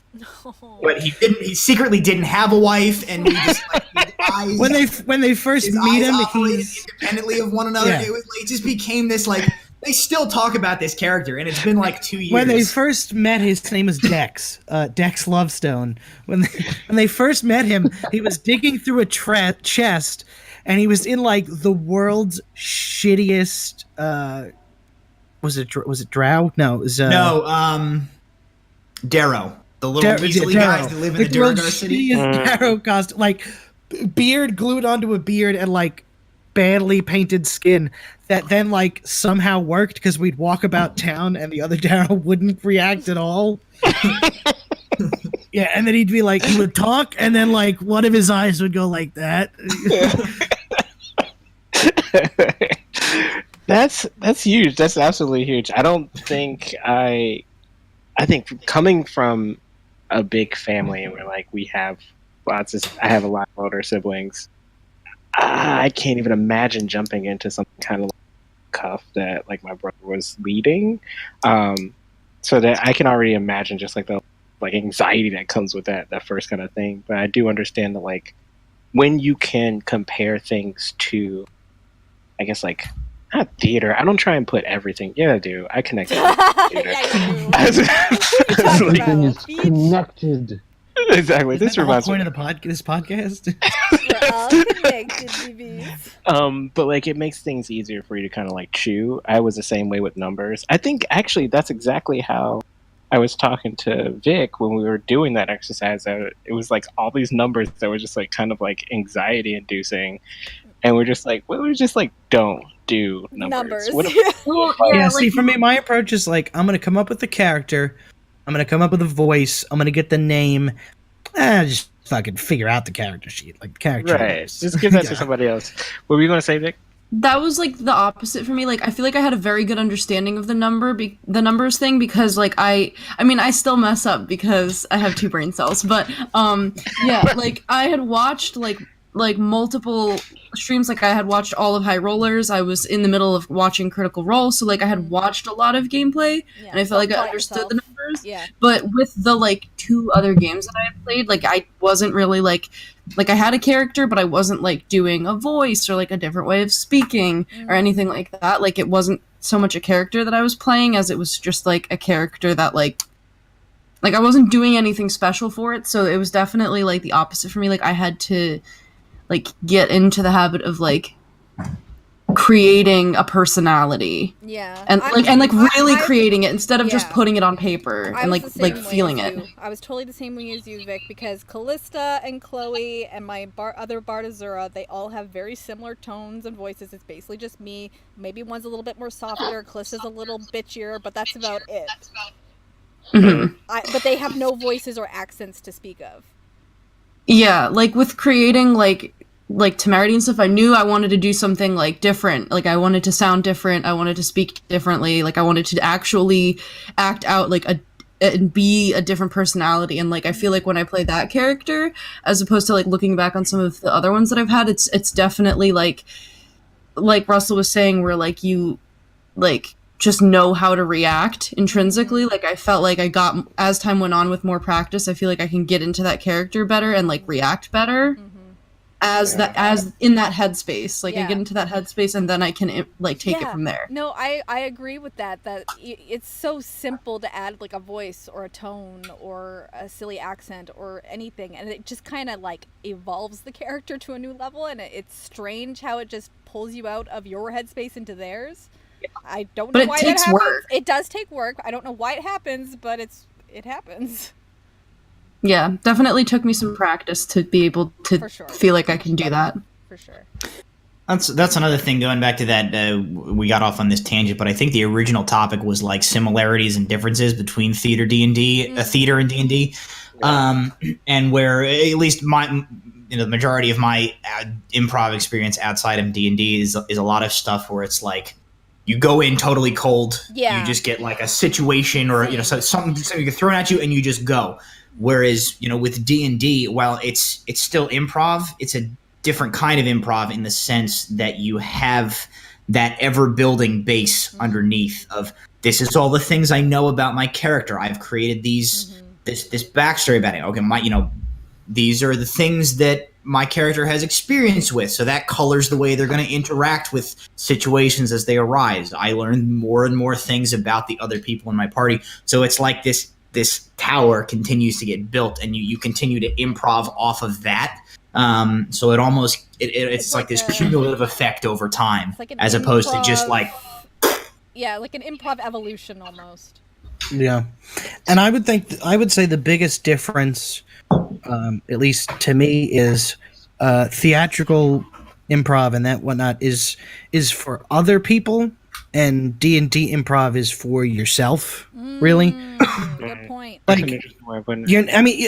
But he secretly didn't have a wife, and he just like his eyes, when they first meet him, he's independely of one another. Yeah. It just became this like they still talk about this character, and it's been like 2 years. When they first met, his name was Dex, Dex Lovestone. When they first met him, he was digging through a chest, and he was in like the world's shittiest. Was it Drow? No, it was Darrow. The little Weasley guys that live in the Durgar city. Darrow costume, like beard glued onto a beard and like badly painted skin that then like somehow worked because we'd walk about town and the other Darrow wouldn't react at all. Yeah, and then he'd be like, he would talk and then like one of his eyes would go like that. That's huge. That's absolutely huge. I don't think I think coming from a big family where like we have I have a lot of older siblings. I can't even imagine jumping into some kind of cuff that like my brother was leading. So that I can already imagine just like the like anxiety that comes with that first kind of thing. But I do understand that like when you can compare things to, I guess like not theater. I don't try and put everything. Yeah, I do. I connect it with theater. Everything is connected. Exactly. This reminds me of this podcast. We're all connected, babies. But like it makes things easier for you to kind of like chew. I was the same way with numbers. I think actually that's exactly how I was talking to Vic when we were doing that exercise. It was like all these numbers that were just like kind of like anxiety inducing, and we're just like, well, we just like don't do numbers. See, for me, my approach is like I'm gonna come up with the character. I'm going to come up with a voice. I'm going to get the name. Just fucking figure out the character sheet. Like, character. Right. Just give that to somebody else. What were you going to say, Vic? That was, like, the opposite for me. Like, I feel like I had a very good understanding of the numbers thing because, like, I mean, I still mess up because I have 2 brain cells. But, yeah, like, I had watched, like multiple streams. Like I had watched all of High Rollers. I was in the middle of watching Critical Role, so like I had watched a lot of gameplay, and I felt like I understood the numbers. Yeah. But with the like 2 other games that I had played, like I wasn't really like I had a character, but I wasn't like doing a voice or like a different way of speaking or anything like that. Like it wasn't so much a character that I was playing as it was just like a character that like I wasn't doing anything special for it. So it was definitely like the opposite for me. Like I had to like get into the habit of like creating a personality. Yeah. And really creating it instead of just putting it on paper and like feeling it. I was totally the same way as you, Vic, because Callista and Chloe and my other Bard Azura, they all have very similar tones and voices. It's basically just me. Maybe one's a little bit more softer, Callista's a little bitchier, but that's about it. Mm-hmm. But they have no voices or accents to speak of. Yeah, like with creating like Temerity and stuff, I knew I wanted to do something like different. Like I wanted to sound different. I wanted to speak differently. Like I wanted to actually act out like and be a different personality. And like I feel like when I play that character, as opposed to like looking back on some of the other ones that I've had, it's definitely like Russell was saying, where like you like just know how to react intrinsically. Like I felt like I got, as time went on with more practice, I feel like I can get into that character better and like react better as in that headspace. Like I get into that headspace and then I can like take it from there. No, I agree with that it's so simple to add like a voice or a tone or a silly accent or anything, and it just kind of like evolves the character to a new level, and it's strange how it just pulls you out of your headspace into theirs. I don't know why that happens. Work. It does take work. I don't know why it happens, but it happens. Yeah, definitely took me some practice to be able to feel like I can do that. For sure. That's another thing, going back to that, we got off on this tangent, but I think the original topic was like similarities and differences between theater and D&D, and where at least the majority of my improv experience outside of D&D is a lot of stuff where it's like you go in totally cold. Yeah. You just get like a situation or something gets thrown at you and you just go. Whereas with D&D, while it's still improv, it's a different kind of improv in the sense that you have that ever building base underneath of this is all the things I know about my character. I've created this backstory about it. Okay, these are the things that my character has experience with, so that colors the way they're going to interact with situations as they arise. I learn more and more things about the other people in my party, so it's like this tower continues to get built, and you continue to improv off of that. So it almost it's like this cumulative effect over time, like as opposed to just like like an improv evolution almost. Yeah, and I would say the biggest difference, at least to me, is theatrical improv and that whatnot is for other people, and D&D improv is for yourself. Really, good point. Like,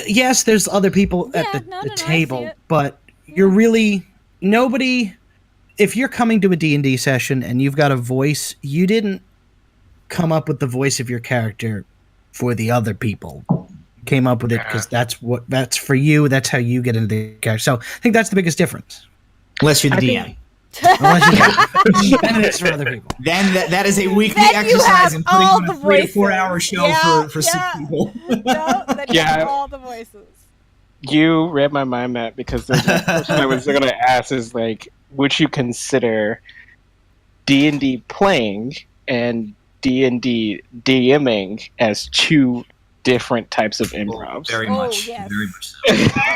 yes, there's other people at the table, but you're really nobody. If you're coming to a D&D session and you've got a voice, you didn't come up with the voice of your character for the other people. You came up with it because that's for you. That's how you get into the character. So I think that's the biggest difference. Unless you're the DM. Then it's for other people. Then that is a weekly Then you exercise have in putting all on a the 3 to 4 voices. hour show for 6 people. No, then you have all the voices. You read my mind, Matt, because the question I was going to ask is like, would you consider D&D playing and D&D DMing as two different types of improv? Very much. Yes. Very much so.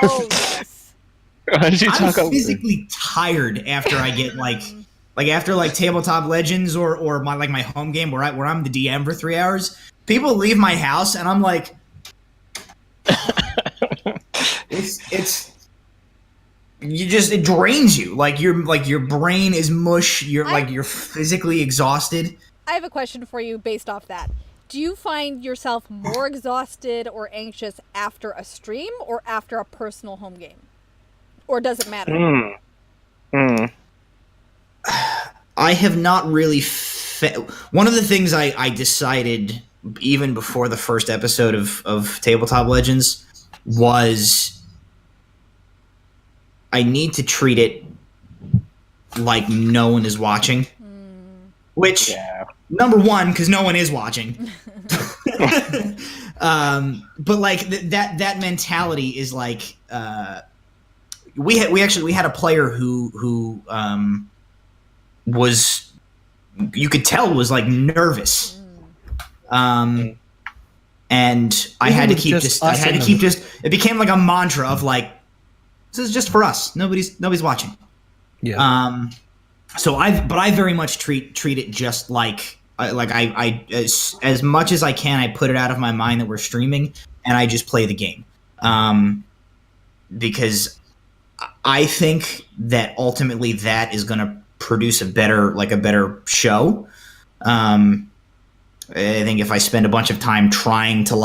Oh, yes. Why don't you I'm talk physically tired after I get like after Tabletop Legends or my home game where I'm the DM for 3 hours. People leave my house and I'm like, it drains you. Your brain is mush. You're physically exhausted. I have a question for you based off that. Do you find yourself more exhausted or anxious after a stream or after a personal home game? Or does it matter? I have not really... One of the things I decided even before the first episode of Tabletop Legends was I need to treat it like no one is watching. Which, number one, because no one is watching. But that mentality is like... We had a player who was, you could tell, was like nervous, and I had to keep it became like a mantra of like, this is just for us. Nobody's watching. Yeah. So I very much treat it just like I as much as I can, I put it out of my mind that we're streaming and I just play the game, because I think that ultimately that is going to produce a better show. I think if I spend a bunch of time trying to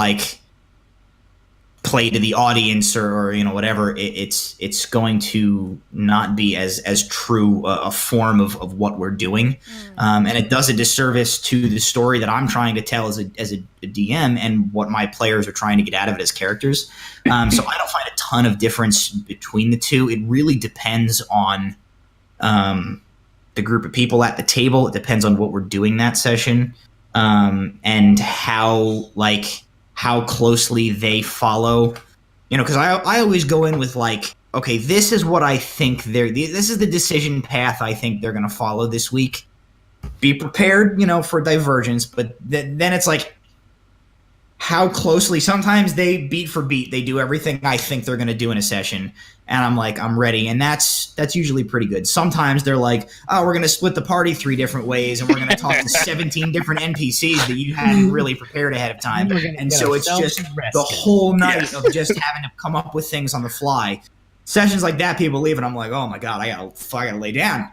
play to the audience or whatever, it's going to not be as true a form of what we're doing, and it does a disservice to the story that I'm trying to tell as a DM and what my players are trying to get out of it as characters. So I don't find a ton of difference between the two. It really depends on the group of people at the table. It depends on what we're doing that session, and how closely they follow, because I always go in with okay, this is what I think this is the decision path I think they're going to follow this week. Be prepared, for divergence, but then it's how closely, sometimes they beat for beat, they do everything I think they're going to do in a session, and I'm ready, and that's usually pretty good. Sometimes they're like, oh, we're going to split the party 3 different ways, and we're going to talk to 17 different NPCs that you hadn't really prepared ahead of time, and so it's just the whole night of just having to come up with things on the fly. Sessions like that, people leave, and I'm like, oh my god, I gotta lay down.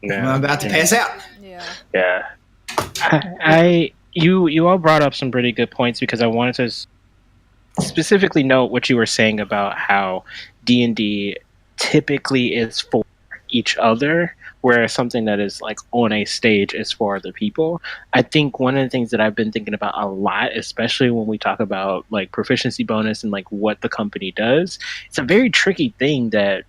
I'm about to pass out. Yeah. You all brought up some pretty good points, because I wanted to specifically note what you were saying about how D&D typically is for each other, whereas something that is like on a stage is for other people. I think one of the things that I've been thinking about a lot, especially when we talk about like proficiency bonus and like what the company does, it's a very tricky thing that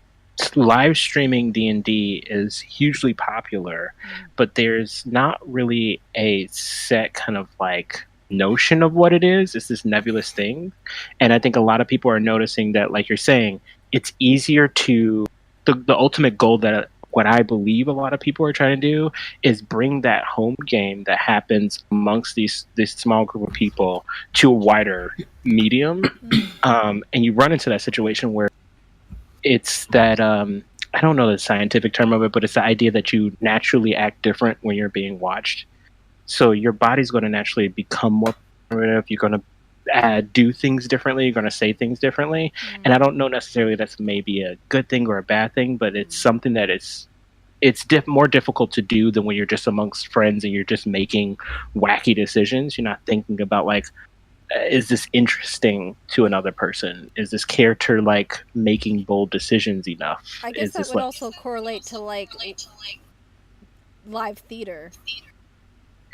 live streaming D&D is hugely popular, but there's not really a set kind of like notion of what it is. It's this nebulous thing. And I think a lot of people are noticing that, like you're saying, it's easier to the ultimate goal that what I believe a lot of people are trying to do is bring that home game that happens amongst this small group of people to a wider medium. And you run into that situation where it's that I don't know the scientific term of it, but it's the idea that you naturally act different when you're being watched. So your body's going to naturally become more primitive. You're going to do things differently. You're going to say things differently. And I don't know necessarily that's maybe a good thing or a bad thing, but it's something that it's more difficult to do than when you're just amongst friends and you're just making wacky decisions. You're not thinking about like, is this interesting to another person? Is this character like making bold decisions enough? I guess that would also correlate to like live theater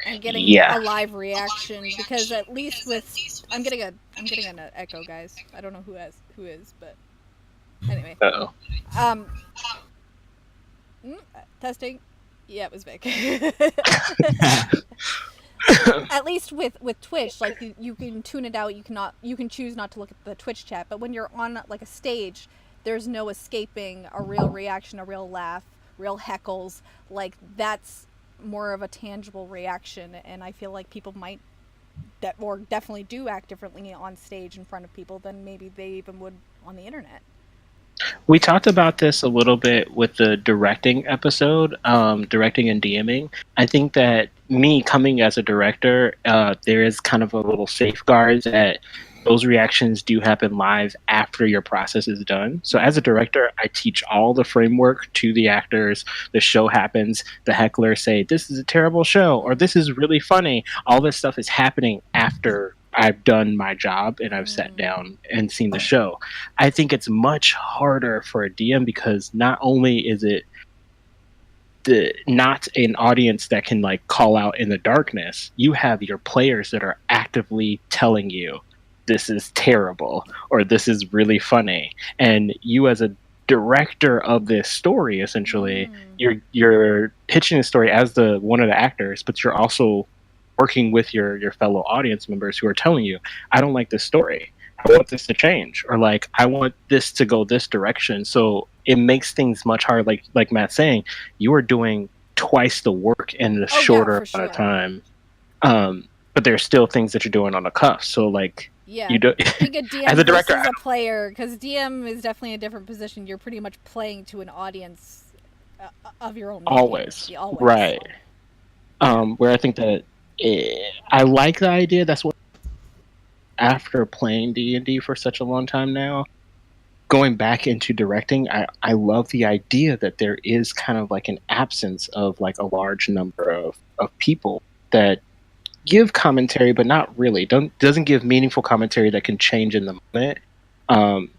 and getting a live reaction, because at least with I'm getting an echo, guys. I don't know who is, but anyway. Testing. Yeah, it was Vic. At least with Twitch, like you can tune it out. You can choose not to look at the Twitch chat, but when you're on like a stage, there's no escaping a real reaction, a real laugh, real heckles. Like that's more of a tangible reaction, and I feel like people might definitely do act differently on stage in front of people than maybe they even would on the internet. We talked about this a little bit with the directing episode, directing and DMing. I think that me coming as a director, there is kind of a little safeguard that those reactions do happen live after your process is done. So as a director, I teach all the framework to the actors. The show happens. The hecklers say, this is a terrible show, or this is really funny. All this stuff is happening after I've done my job and I've sat down and seen the show. I think it's much harder for a DM because not only is it not an audience that can like call out in the darkness, you have your players that are actively telling you this is terrible or this is really funny, and you as a director of this story, essentially you're pitching the story as the one of the actors, but you're also working with your fellow audience members who are telling you, I don't like this story, I want this to change, or like I want this to go this direction. So it makes things much harder. Like Matt's saying, you are doing twice the work in a shorter amount of time. But there's still things that you're doing on the cuff. So like you do, I think a DM as a director, versus a player, because DM is definitely a different position. You're pretty much playing to an audience of your own. Always. Always. Right. Where I think that I like the idea. That's what, after playing D&D for such a long time now, going back into directing, I love the idea that there is kind of like an absence of like a large number of people that give commentary, but not really. Doesn't give meaningful commentary that can change in the moment.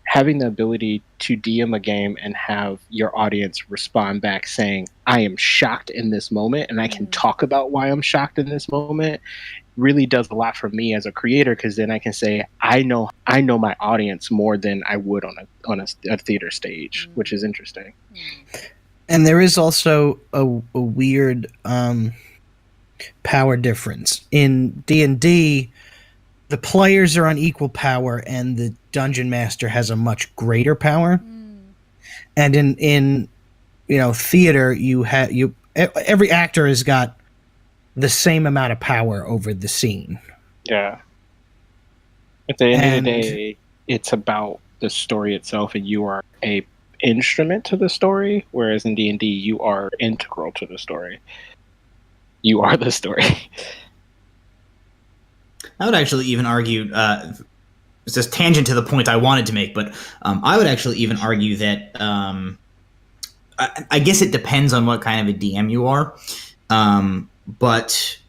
Having the ability to DM a game and have your audience respond back saying, I am shocked in this moment, and I can talk about why I'm shocked in this moment, really does a lot for me as a creator, because then I can say, I know my audience more than I would on a theater stage, which is interesting. And there is also a weird power difference. In D&D, the players are on equal power, and the dungeon master has a much greater power. And in theater, every actor has got the same amount of power over the scene. Yeah. At the end of the day, it's about the story itself, and you are a instrument to the story, whereas in D&D, you are integral to the story. You are the story. I would actually even argue, it's just tangent to the point I wanted to make, but I would actually even argue that I guess it depends on what kind of a DM you are. But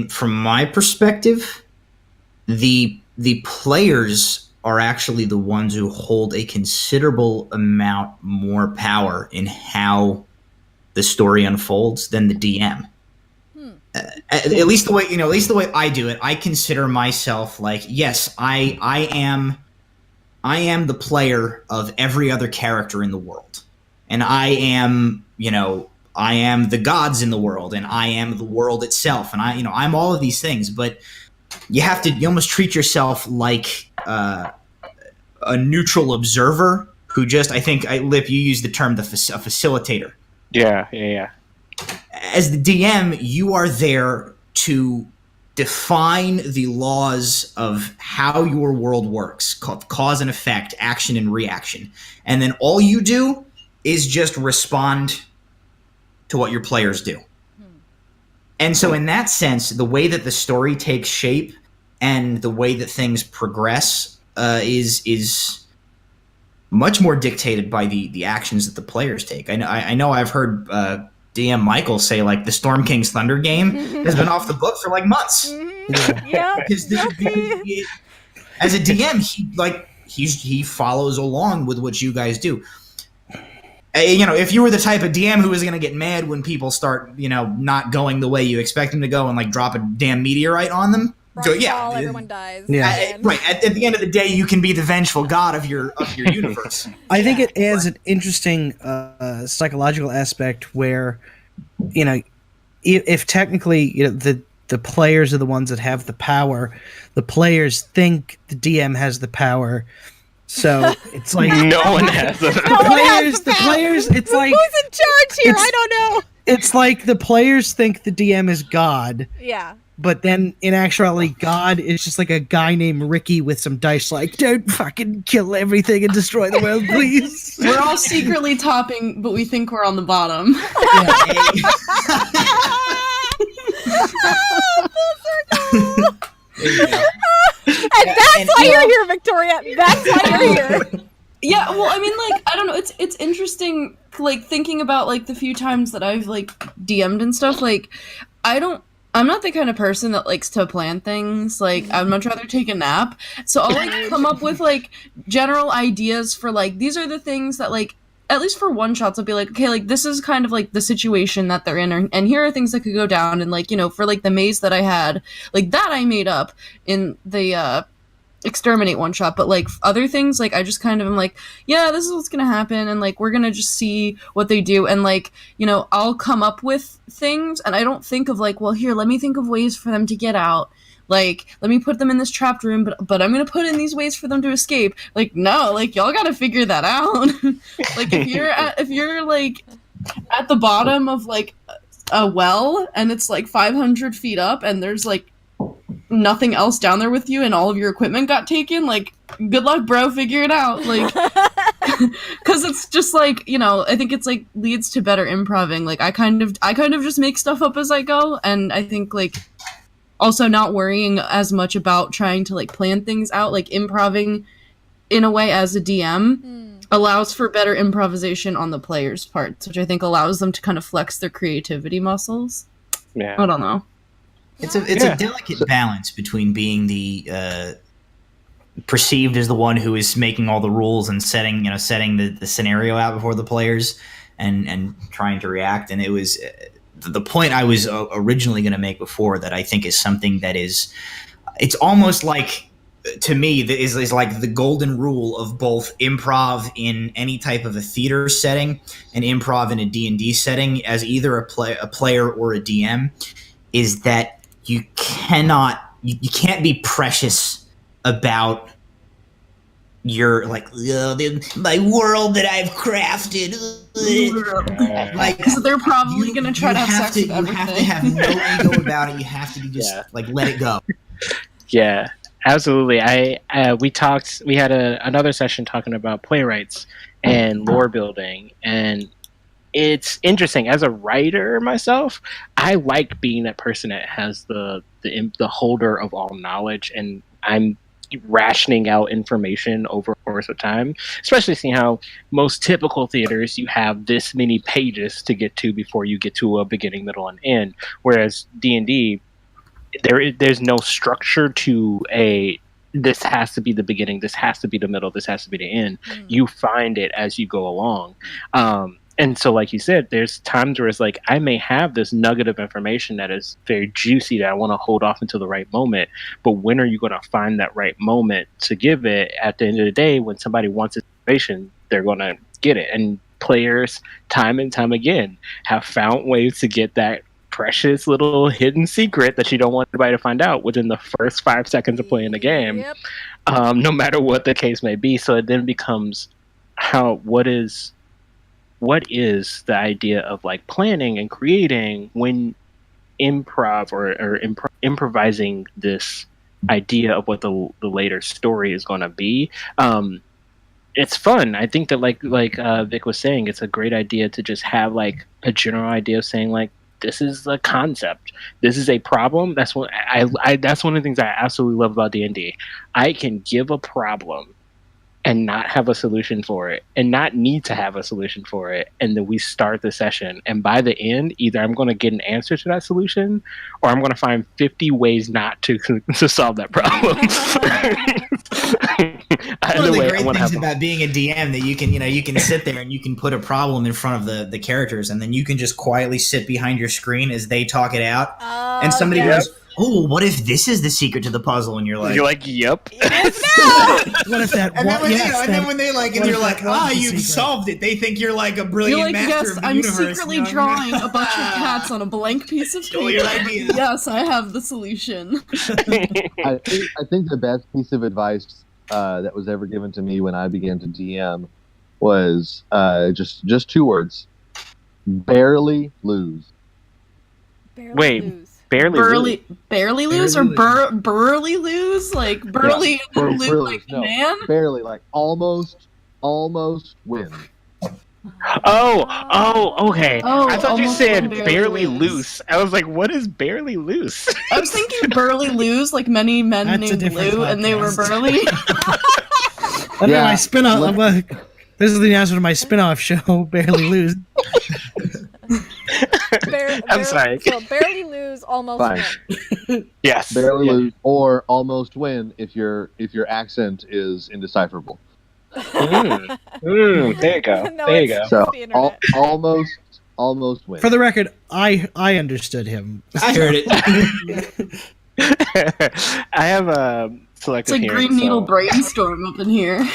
from my perspective, the players are actually the ones who hold a considerable amount more power in how the story unfolds than the DM. At least the way I do it, I consider myself like, yes, I am the player of every other character in the world, and I am the gods in the world, and I am the world itself, and I'm all of these things. But you almost treat yourself like a neutral observer who just, Lip, you used the term a facilitator. Yeah. As the DM, you are there to define the laws of how your world works, called cause and effect, action and reaction. And then all you do is just respond to what your players do. And so in that sense, the way that the story takes shape and the way that things progress is much more dictated by the actions that the players take. I know I've heard DM Michael say, like, the Storm King's Thunder game has been off the book for like months. Yeah. Because as a DM, he follows along with what you guys do. If you were the type of DM who was going to get mad when people start, not going the way you expect them to go and like drop a damn meteorite on them, everyone dies. Yeah. Right. At the end of the day, you can be the vengeful god of your universe. I think it adds an interesting psychological aspect where, if technically the players are the ones that have the power, the players think the DM has the power. So it's like no one has the players. It's like, who's in charge here? I don't know. It's like the players think the DM is God. Yeah. But then, in actuality, God is just like a guy named Ricky with some dice, like, don't fucking kill everything and destroy the world, please. We're all secretly topping, but we think we're on the bottom. And that's why you're here, Victoria. That's why you're here. Yeah, well, I mean, like, I don't know. It's interesting, like, thinking about, like, the few times that I've, like, DM'd and stuff. Like, I'm not the kind of person that likes to plan things. Like, I'd much rather take a nap. So I'll, like, come up with, like, general ideas for, like, these are the things that, like, at least for one-shots, I'll be like, okay, like, this is kind of, like, the situation that they're in, and here are things that could go down, and, like, for, like, the maze that I had, like, that I made up in the, Exterminate one-shot, but, like, other things, like, I just kind of am like, yeah, this is what's gonna happen, and, like, we're gonna just see what they do, and, like, I'll come up with things, and I don't think of, like, well, here, let me think of ways for them to get out, like, let me put them in this trapped room, but I'm gonna put in these ways for them to escape. Like, no, like, y'all gotta figure that out. Like, if you're, like, at the bottom of, like, a well, and it's, like, 500 feet up, and there's, like, nothing else down there with you, and all of your equipment got taken, like, good luck, bro, figure it out. Like, because it's just, like, I think it's, like, leads to better improving. Like, I kind of just make stuff up as I go, and I think, like, also not worrying as much about trying to, like, plan things out, like, improving in a way as a DM allows for better improvisation on the players' parts, which I think allows them to kind of flex their creativity muscles. Yeah. I don't know. It's a delicate balance between being the perceived as the one who is making all the rules and setting the scenario out before the players and trying to react. And it was the point I was originally going to make before that I think is something that it's almost like, to me, that is like the golden rule of both improv in any type of a theater setting and improv in a D&D setting as either a player or a DM, is that you can't be precious about your, like, my world that I've crafted. Like, so they're probably going to try to have sex with everything. You have to have no ego about it. You have to be just like, let it go. Yeah, absolutely. We had another session talking about playwrights and lore building, and it's interesting. As a writer myself, I like being that person that has the holder of all knowledge, and I'm rationing out information over a course of time, especially seeing how most typical theaters, you have this many pages to get to before you get to a beginning, middle, and end. Whereas D&D, there's no structure to a this has to be the beginning, this has to be the middle, this has to be the end. You find it as you go along. And so, like you said, there's times where it's like, I may have this nugget of information that is very juicy that I want to hold off until the right moment. But when are you going to find that right moment to give it? At the end of the day, when somebody wants information, they're going to get it. And players, time and time again, have found ways to get that precious little hidden secret that you don't want anybody to find out within the first 5 seconds of playing the game. Yep. No matter what the case may be. So it then becomes what is the idea of like planning and creating when improv or improvising this idea of what the later story is going to be. It's fun. I think that like Vic was saying, it's a great idea to just have like a general idea of saying like, this is a concept. This is a problem. That's what that's one of the things I absolutely love about D&D. I can give a problem and not have a solution for it, and not need to have a solution for it, and then we start the session. And by the end, either I'm going to get an answer to that solution, or I'm going to find 50 ways not to solve that problem. One of the great things about being a DM that you can sit there and you can put a problem in front of the characters, and then you can just quietly sit behind your screen as they talk it out, and somebody goes, "Oh, what if this is the secret to the puzzle?" And you're like, "Yep." What if that? And then when they like, and you're like, you've solved it. They think you're like a brilliant master of the universe. I'm secretly drawing a bunch of cats on a blank piece of paper. Your idea. Yes, I have the solution. I think the best piece of advice that was ever given to me when I began to DM was just 2 words: barely lose. Barely lose or burly lose? Like burly and lose like man? Barely, like almost win. Okay. I thought you said barely lose. loose. I was like, what is barely loose? I was thinking burly lose, like many men named Lou, and they were burly. My spin-off. This is the answer to my spin-off show, Barely Lose. I'm sorry. So barely lose, almost win. Yes. Barely lose or almost win if your accent is indecipherable. There you go. There you go. So almost win. For the record, I understood him. I heard it. I have a selective It's like hearing, green needle brainstorm up in here.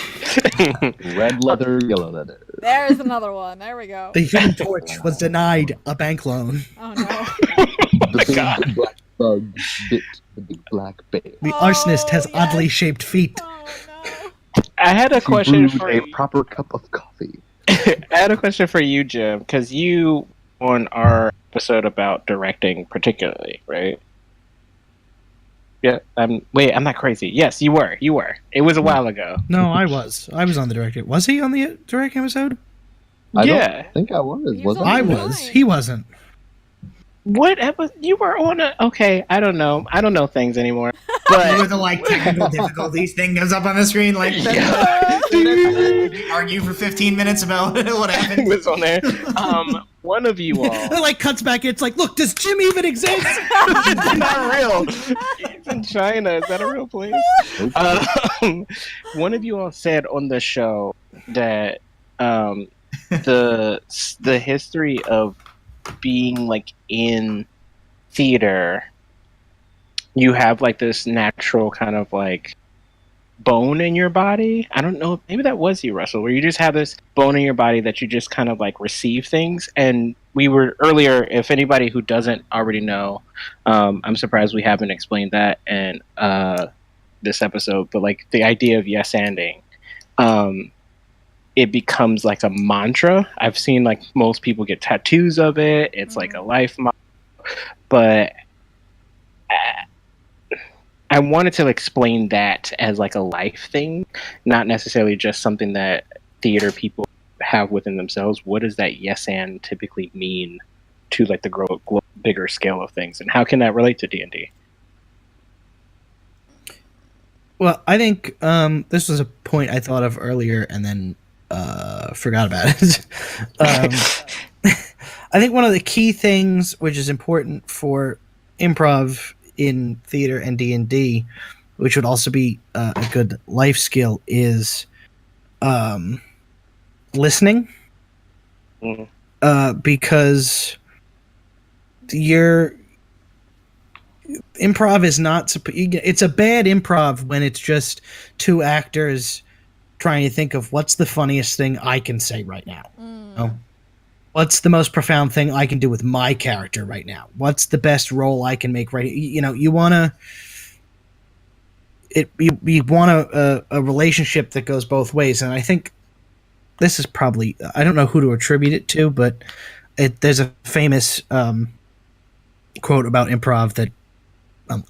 Red leather, yellow leather. There's another one. There we go. The Human Torch was denied a bank loan. Oh no. The big black bug bit the big black bear. The arsonist has oddly shaped feet. Oh no. I had a question for a proper cup of coffee. I had a question for you, Jim, because you on our episode about directing particularly, right? Yeah, I'm not crazy. Yes, you were. It was a while ago. No, I was on the director. Was he on the direct episode? I don't think I was. Was I? I was. He wasn't. What episode? You were on a... Okay, I don't know. I don't know things anymore. But With the like technical difficulties thing goes up on the screen, like argue for 15 minutes about what happened. was on there. One of you all... It like cuts back. It's like, look, does Jim even exist? It's not real. It's in China. Is that a real place? One of you all said on the show that the history of being like in theater, you have like this natural kind of like bone in your body. I don't know, maybe that was you, Russell, where you just have this bone in your body that you just kind of like receive things. And we were earlier, if anybody who doesn't already know, I'm surprised we haven't explained that in this episode, but like the idea of yes-anding, it becomes like a mantra. I've seen like most people get tattoos of it. It's like a life motto. But I wanted to explain that as like a life thing, not necessarily just something that theater people have within themselves. What does that yes and typically mean to like the bigger scale of things, and how can that relate to D&D? Well, I think this was a point I thought of earlier and then forgot about it. I think one of the key things which is important for improv in theater and D&D which would also be a good life skill, is listening. Because your improv is not, it's a bad improv when it's just two actors trying to think of what's the funniest thing I can say right now. You know? What's the most profound thing I can do with my character right now? What's the best role I can make right? You want you want a relationship that goes both ways, and I think this is probably, I don't know who to attribute it to, but there's a famous quote about improv that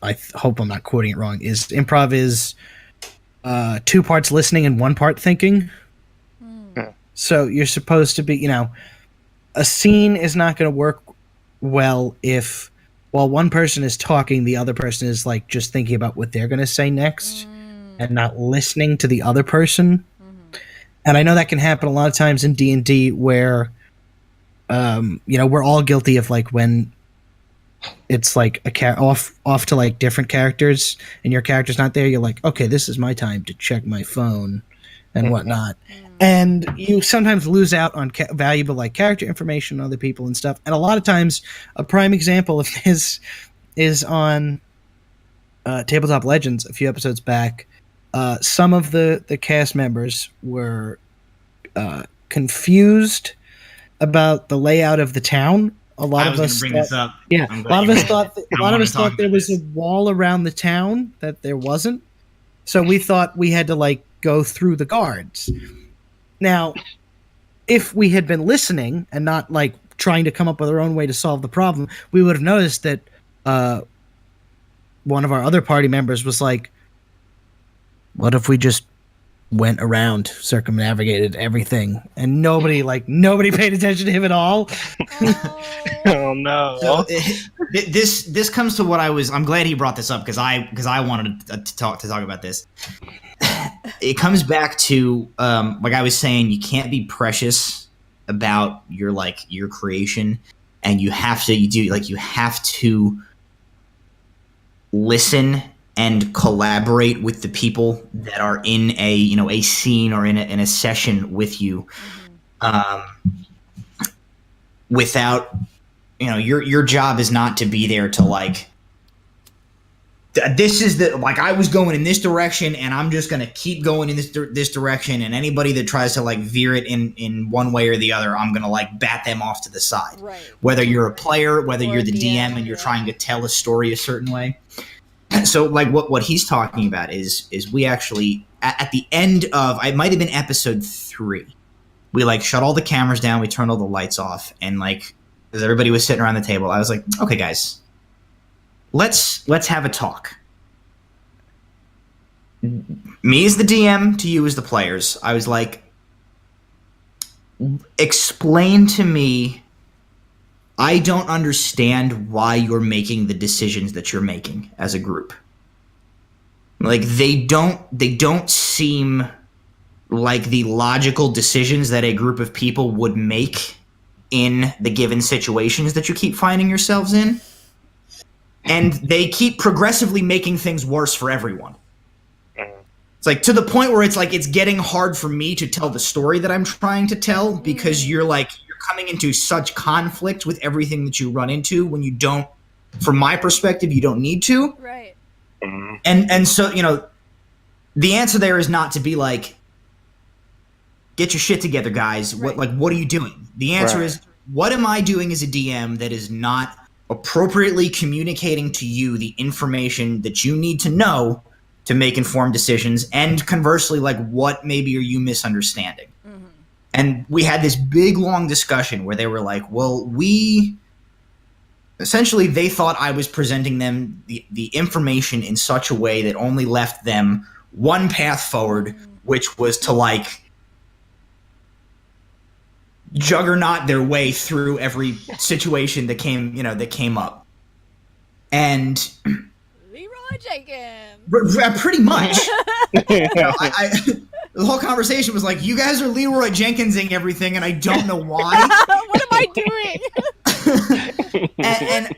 I hope I'm not quoting it wrong. Is improv is 2 parts listening and 1 part thinking. So you're supposed to be, a scene is not going to work well if while one person is talking, the other person is like just thinking about what they're going to say next and not listening to the other person. And I know that can happen a lot of times in D&D where, we're all guilty of like when it's like off to like different characters and your character's not there. You're like, okay, this is my time to check my phone and whatnot. And you sometimes lose out on valuable like character information on other people and stuff. And a lot of times, a prime example of this is on Tabletop Legends a few episodes back. Some of the cast members were confused about the layout of the town. A lot of us thought there was a wall around the town that there wasn't. So we thought we had to like go through the guards. Now, if we had been listening and not like trying to come up with our own way to solve the problem, we would have noticed that one of our other party members was like, what if we just went around, circumnavigated everything, and nobody paid attention to him at all? Oh no. So, this comes to what I'm glad he brought this up because I wanted to talk about this. It comes back to like I was saying, you can't be precious about your creation, and you have to listen and collaborate with the people that are in a scene or in a session with you, without your job is not to be there to like, this is I was going in this direction and I'm just going to keep going in this direction, and anybody that tries to like veer it in one way or the other, I'm going to like bat them off to the side. Right. Whether you're a player, whether you're the DM and you're trying to tell a story a certain way. So like what he's talking about is we actually at the end of, it might have been episode 3, we like shut all the cameras down, we turned all the lights off, and like as everybody was sitting around the table, I was like, okay guys, let's have a talk. Me as the DM to you as the players, I was like, explain to me, I don't understand why you're making the decisions that you're making as a group. Like they don't seem like the logical decisions that a group of people would make in the given situations that you keep finding yourselves in. And they keep progressively making things worse for everyone. It's like to the point where it's like it's getting hard for me to tell the story that I'm trying to tell because you're coming into such conflict with everything that you run into when you don't, from my perspective, you don't need to. Right. And so, the answer there is not to be like, get your shit together, guys. Right. What are you doing? The answer is, what am I doing as a DM that is not appropriately communicating to you the information that you need to know to make informed decisions? And conversely, like, what maybe are you misunderstanding? And we had this big, long discussion where they were like, well, essentially, they thought I was presenting them the information in such a way that only left them one path forward, which was to, like, juggernaut their way through every situation that came up. And Leroy Jenkins. Pretty much. The whole conversation was like, you guys are Leroy Jenkinsing everything, and I don't know why. What am I doing?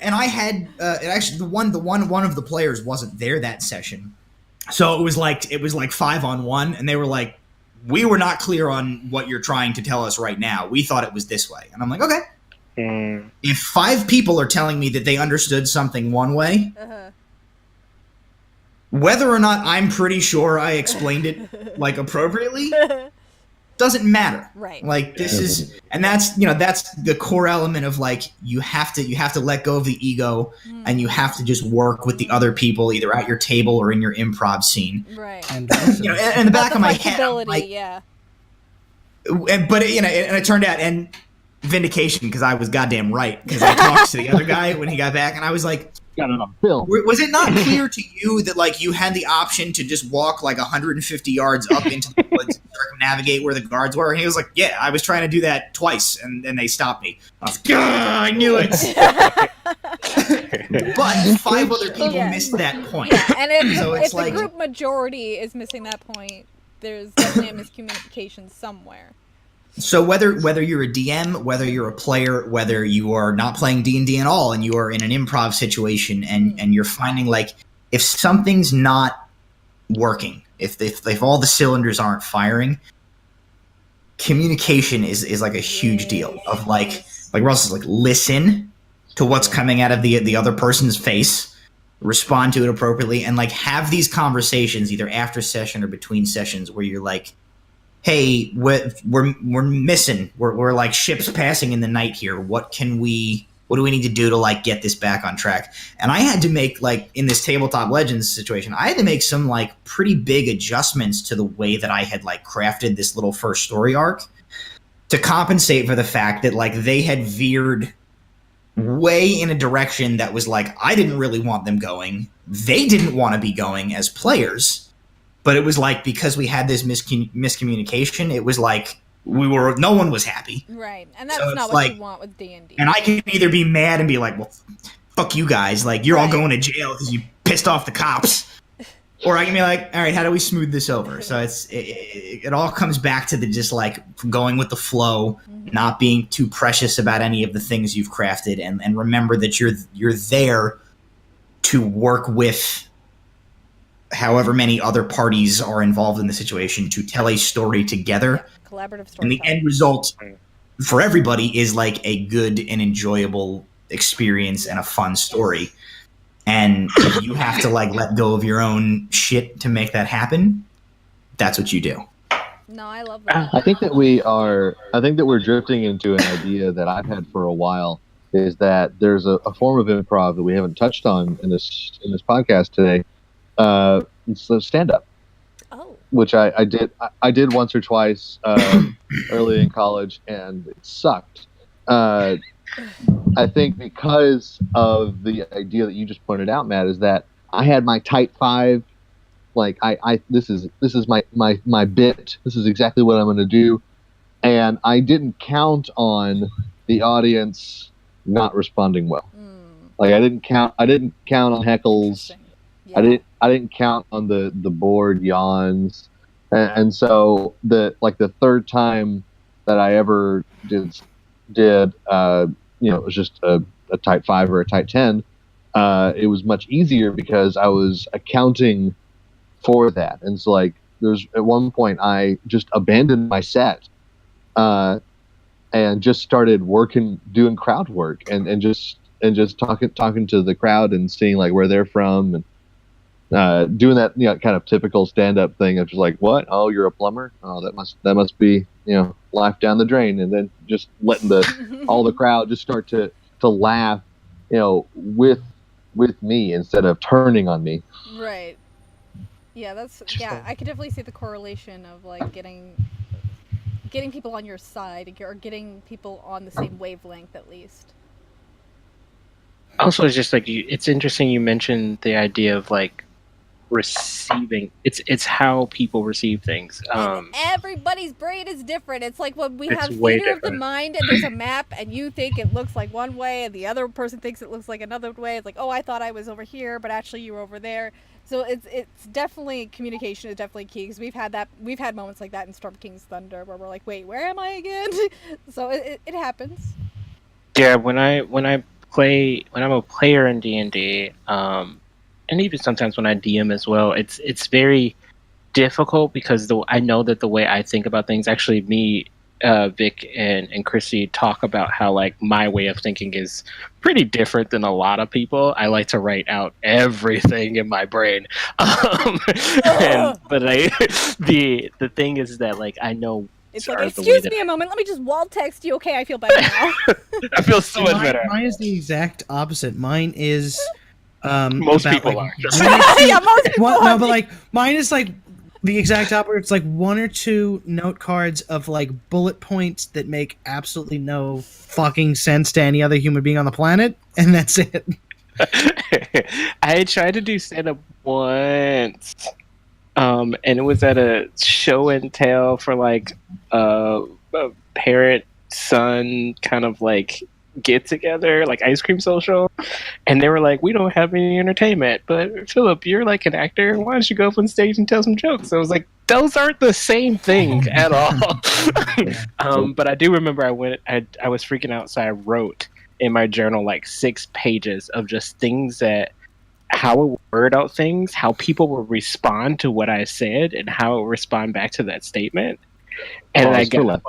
and I had actually one of the players wasn't there that session, So it was like 5-on-1, and they were like, we were not clear on what you're trying to tell us right now. We thought it was this way. And I'm like, okay. If 5 people are telling me that they understood something one way, whether or not I'm pretty sure I explained it like appropriately doesn't matter. Right. Like this is, and that's the core element of like you have to let go of the ego, and you have to just work with the other people either at your table or in your improv scene. Right. And in the back of my head, I'm like, yeah. but and it turned out and vindication because I was goddamn right because I talked to the other guy when he got back and I was like, got it on film. was it not clear to you that like you had the option to just walk like 150 yards up into the woods and circumnavigate where the guards were? And he was like, yeah, I was trying to do that twice and then they stopped me. I was like, I knew it. But 5 other people missed that point. Yeah, and if like, the group majority is missing that point, there's definitely a miscommunication somewhere. So whether you're a DM, whether you're a player, whether you are not playing D&D at all and you are in an improv situation and you're finding like if something's not working, if all the cylinders aren't firing, communication is like a huge deal of like Russ is like listen to what's coming out of the other person's face, respond to it appropriately, and like have these conversations either after session or between sessions where you're like, hey, we're missing. We're like ships passing in the night here. What do we need to do to like get this back on track? And I had to make like in this Tabletop Legends situation, I had to make some like pretty big adjustments to the way that I had like crafted this little first story arc to compensate for the fact that like they had veered way in a direction that was like I didn't really want them going. They didn't want to be going as players. But it was like because we had this miscommunication, it was like no one was happy. Right, and that's not what you want with D&D. And I can either be mad and be like, well, fuck you guys, like you're all going to jail because you pissed off the cops, or I can be like, all right, how do we smooth this over? So it all comes back to the just like going with the flow, not being too precious about any of the things you've crafted, and remember that you're there to work with however many other parties are involved in the situation to tell a story together. Collaborative story. And the end result for everybody is like a good and enjoyable experience and a fun story. And if you have to like let go of your own shit to make that happen, that's what you do. No, I love that. I think that we're drifting into an idea that I've had for a while, is that there's a form of improv that we haven't touched on in this podcast today. It's the stand-up, which I did once or twice early in college, and it sucked. I think because of the idea that you just pointed out, Matt, is that I had my tight 5, like this is my bit. This is exactly what I'm going to do, and I didn't count on the audience not responding well. Like I didn't count on heckles. Yeah. I didn't count on the bored yawns, and so the third time that I ever did it was just a type 5 or a type 10. It was much easier because I was accounting for that, and so like there's at one point I just abandoned my set, and just started doing crowd work and just talking to the crowd and seeing like where they're from and. Doing that, kind of typical stand-up thing of just like, what? Oh, you're a plumber? Oh, that must be, life down the drain. And then just letting all the crowd just start to laugh, with me instead of turning on me. Right. Yeah, I could definitely see the correlation of like getting people on your side or getting people on the same wavelength at least. Also, it's just like it's interesting you mentioned the idea of like receiving. It's how people receive things. Everybody's brain is different. It's like when we have theater of the mind and there's a map and you think it looks like one way and the other person thinks it looks like another way. It's like, oh, I thought I was over here, but actually you were over there. So it's definitely, communication is definitely key, because we've had moments like that in Storm King's Thunder where we're like, wait, where am I again? So it happens. Yeah, when I'm a player in D&D, and even sometimes when I DM as well, it's very difficult because I know that the way I think about things, actually me, Vic and Chrissy talk about how like my way of thinking is pretty different than a lot of people. I like to write out everything in my brain, the thing is that like I know. It's like, excuse me a moment, let me just wall text you. Okay, I feel better now. I feel so much better. Mine is the exact opposite. Mine is most about, people like, are. Yeah, most people are. No, but like mine is like the exact opposite. It's like 1 or 2 note cards of like bullet points that make absolutely no fucking sense to any other human being on the planet, and that's it. I tried to do stand-up once, and it was at a show and tell for like a parent-son kind of like get-together, like ice cream social, and they were like, we don't have any entertainment, but Philip, you're like an actor, why don't you go up on stage and tell some jokes? So I was like, those aren't the same thing at all. But I do remember I was freaking out, so I wrote in my journal like 6 pages of just things that how I would word out things, how people would respond to what I said, and how it would respond back to that statement. And I got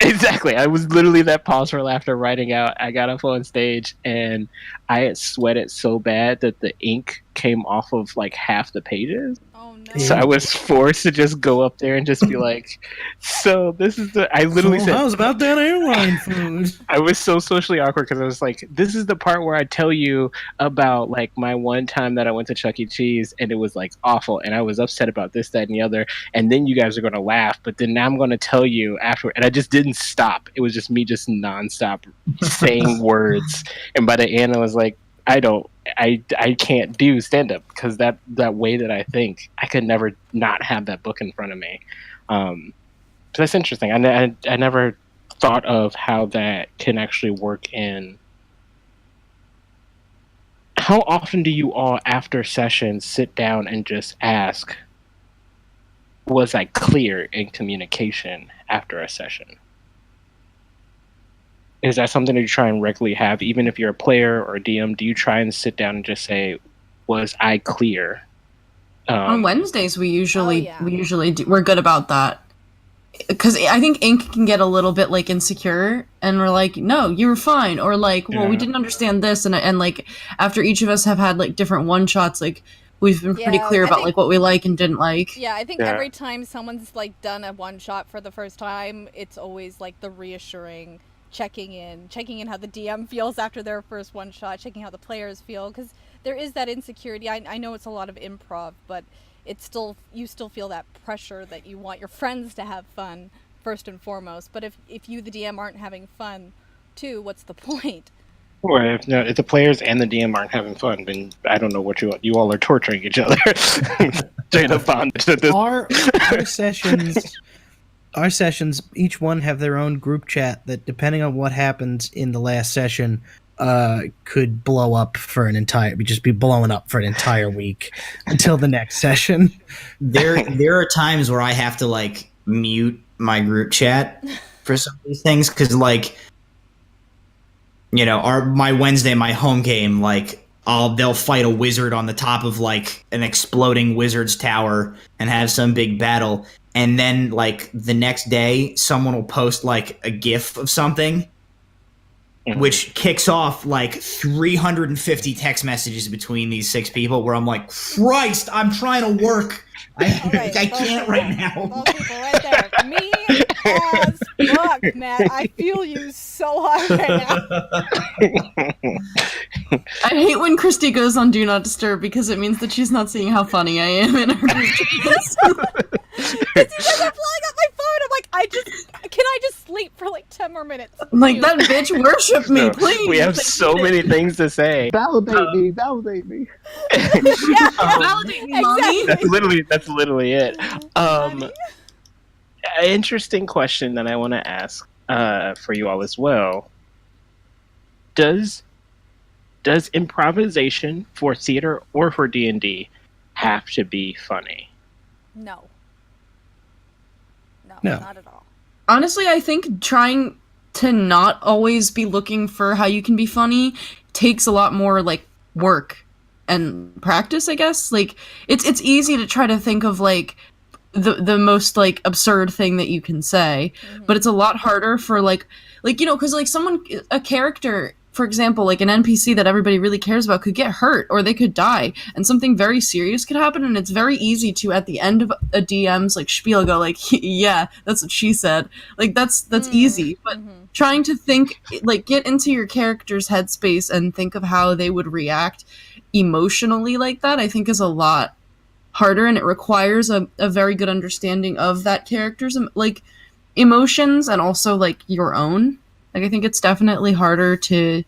exactly. I was literally that pause for laughter writing out. I got up on stage and I had sweated so bad that the ink came off of like half the pages. Oh no. So I was forced to just go up there and just be like, so this is the, I literally said, how's about that airline food? I was so socially awkward because I was like, this is the part where I tell you about like my one time that I went to Chuck E. Cheese and it was like awful and I was upset about this, that, and the other. And then you guys are going to laugh, but then now I'm going to tell you after. And I just didn't stop. It was just me just nonstop saying words. And by the end, I was like, I can't do stand-up because that way that I think, I could never not have that book in front of me. So that's interesting. I never thought of how that can actually work in. How often do you all, after sessions, sit down and just ask, was I clear in communication after a session? Is that something that you try and regularly have, even if you're a player or a DM? Do you try and sit down and just say, "Was I clear?" On Wednesdays, we usually do. We're good about that because I think Ink can get a little bit like insecure, and we're like, "No, you were fine," or like, "Well, we didn't understand this," and like after each of us have had like different one shots, like we've been pretty clear about like what we like and didn't like. Yeah, I think every time someone's like done a one shot for the first time, it's always like the reassuring. Checking in how the DM feels after their first one shot, checking how the players feel, because there is that insecurity. I know it's a lot of improv, but you still feel that pressure that you want your friends to have fun first and foremost. But if you, the DM, aren't having fun too, what's the point? Or if the players and the DM aren't having fun, then I don't know what you all are torturing each other. Straight up bondage at this. Our sessions, each one have their own group chat that, depending on what happens in the last session, could blow up for just be blowing up for an entire week until the next session. There are times where I have to like mute my group chat for some of these things because, like, you know, my Wednesday, my home game, like they'll fight a wizard on the top of like an exploding wizard's tower and have some big battle. And then, like, the next day, someone will post, like, a GIF of something, which kicks off, like, 350 text messages between these 6 people where I'm like, Christ, I'm trying to work. I can't right now. Those people right there. Me as fuck, Matt. I feel you so hard right now. I hate when Christy goes on Do Not Disturb because it means that she's not seeing how funny I am in her dreams. Because you guys are blowing up my phone. I'm like, can I just sleep for like 10 more minutes? I'm like, that bitch worship me, please. We have so many things to say. Validate me. Yeah, validate me, mommy. That's literally it. An interesting question that I want to ask for you all as well. Does improvisation for theater or for D&D have to be funny? No, not at all. Honestly, I think trying to not always be looking for how you can be funny takes a lot more like work and practice, I guess. Like it's easy to try to think of like the most like absurd thing that you can say, but it's a lot harder for like you know, because like a character, for example, like an NPC that everybody really cares about could get hurt or they could die and something very serious could happen, and it's very easy to at the end of a DM's like spiel go like, yeah, that's what she said. Like that's easy, but trying to think like get into your character's headspace and think of how they would react emotionally like that, I think is a lot harder, and it requires a very good understanding of that character's like emotions and also like your own. Like I think it's definitely harder to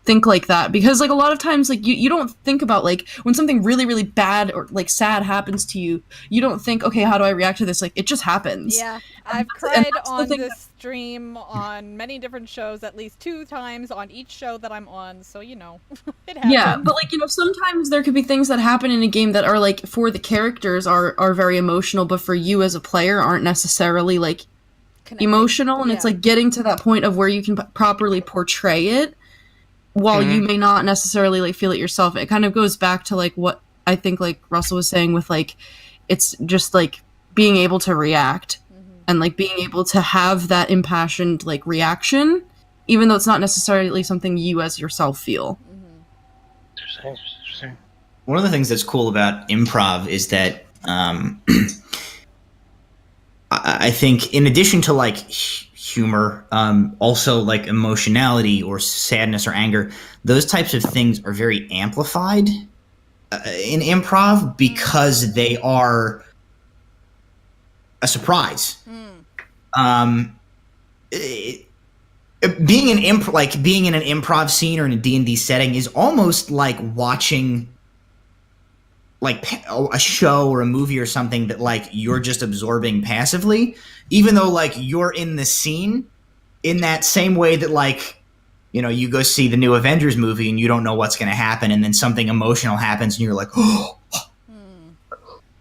think like that because like a lot of times like you don't think about like when something really really bad or like sad happens to you, you don't think, okay, how do I react to this? Like it just happens. Yeah, I've cried on this stream on many different shows at least 2 times on each show that I'm on, so you know it happens. Yeah, but like, you know, sometimes there could be things that happen in a game that are like for the characters are very emotional, but for you as a player aren't necessarily like emotional, and it's like getting to that point of where you can properly portray it while you may not necessarily like feel it yourself. It kind of goes back to like what I think like Russell was saying with like it's just like being able to react and like being able to have that impassioned like reaction even though it's not necessarily something you as yourself feel. Interesting. One of the things that's cool about improv is that I think in addition to like humor, also like emotionality or sadness or anger, those types of things are very amplified in improv because they are a surprise. Being in an improv scene or in a D&D setting is almost like watching like a show or a movie or something that like you're just absorbing passively, even though like you're in the scene in that same way that like, you know, you go see the new Avengers movie and you don't know what's going to happen. And then something emotional happens and you're like, oh,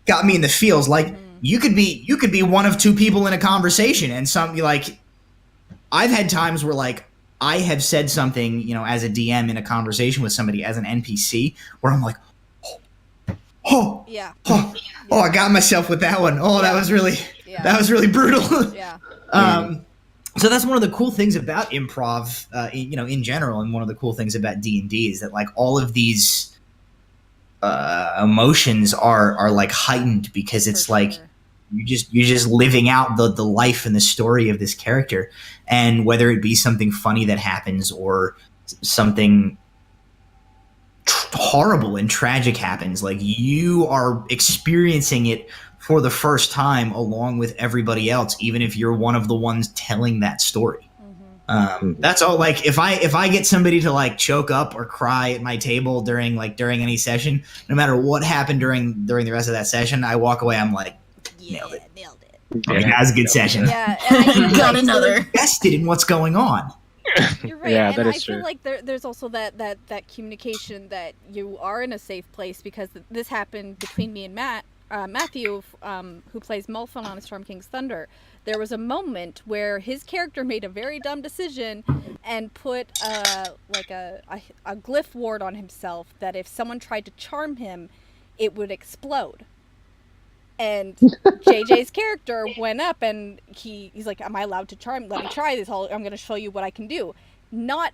got me in the feels. Like you could be one of two people in a conversation and like, I've had times where like I have said something, you know, as a DM in a conversation with somebody as an NPC where I'm like, I got myself with that one. Oh, that was really brutal. So that's one of the cool things about improv, you know, in general, and one of the cool things about D&D is that like all of these emotions are like heightened because it's like you're just living out the life and the story of this character, and whether it be something funny that happens or something horrible and tragic happens, like you are experiencing it for the first time along with everybody else, even if you're one of the ones telling that story. That's all. Like if I get somebody to like choke up or cry at my table during any session, no matter what happened during the rest of that session, I walk away, I'm like, nailed it. Okay, that was a good session. Yeah, and I got another. Invested in what's going on. You're right. Yeah, and that I is feel true. like there's also that communication that you are in a safe place, because this happened between me and Matthew, who plays Mulfin on Storm King's Thunder. There was a moment where his character made a very dumb decision and put a glyph ward on himself that if someone tried to charm him, it would explode. And JJ's character went up and he's like, am I allowed to charm? Let me try this. I'm going to show you what I can do. Not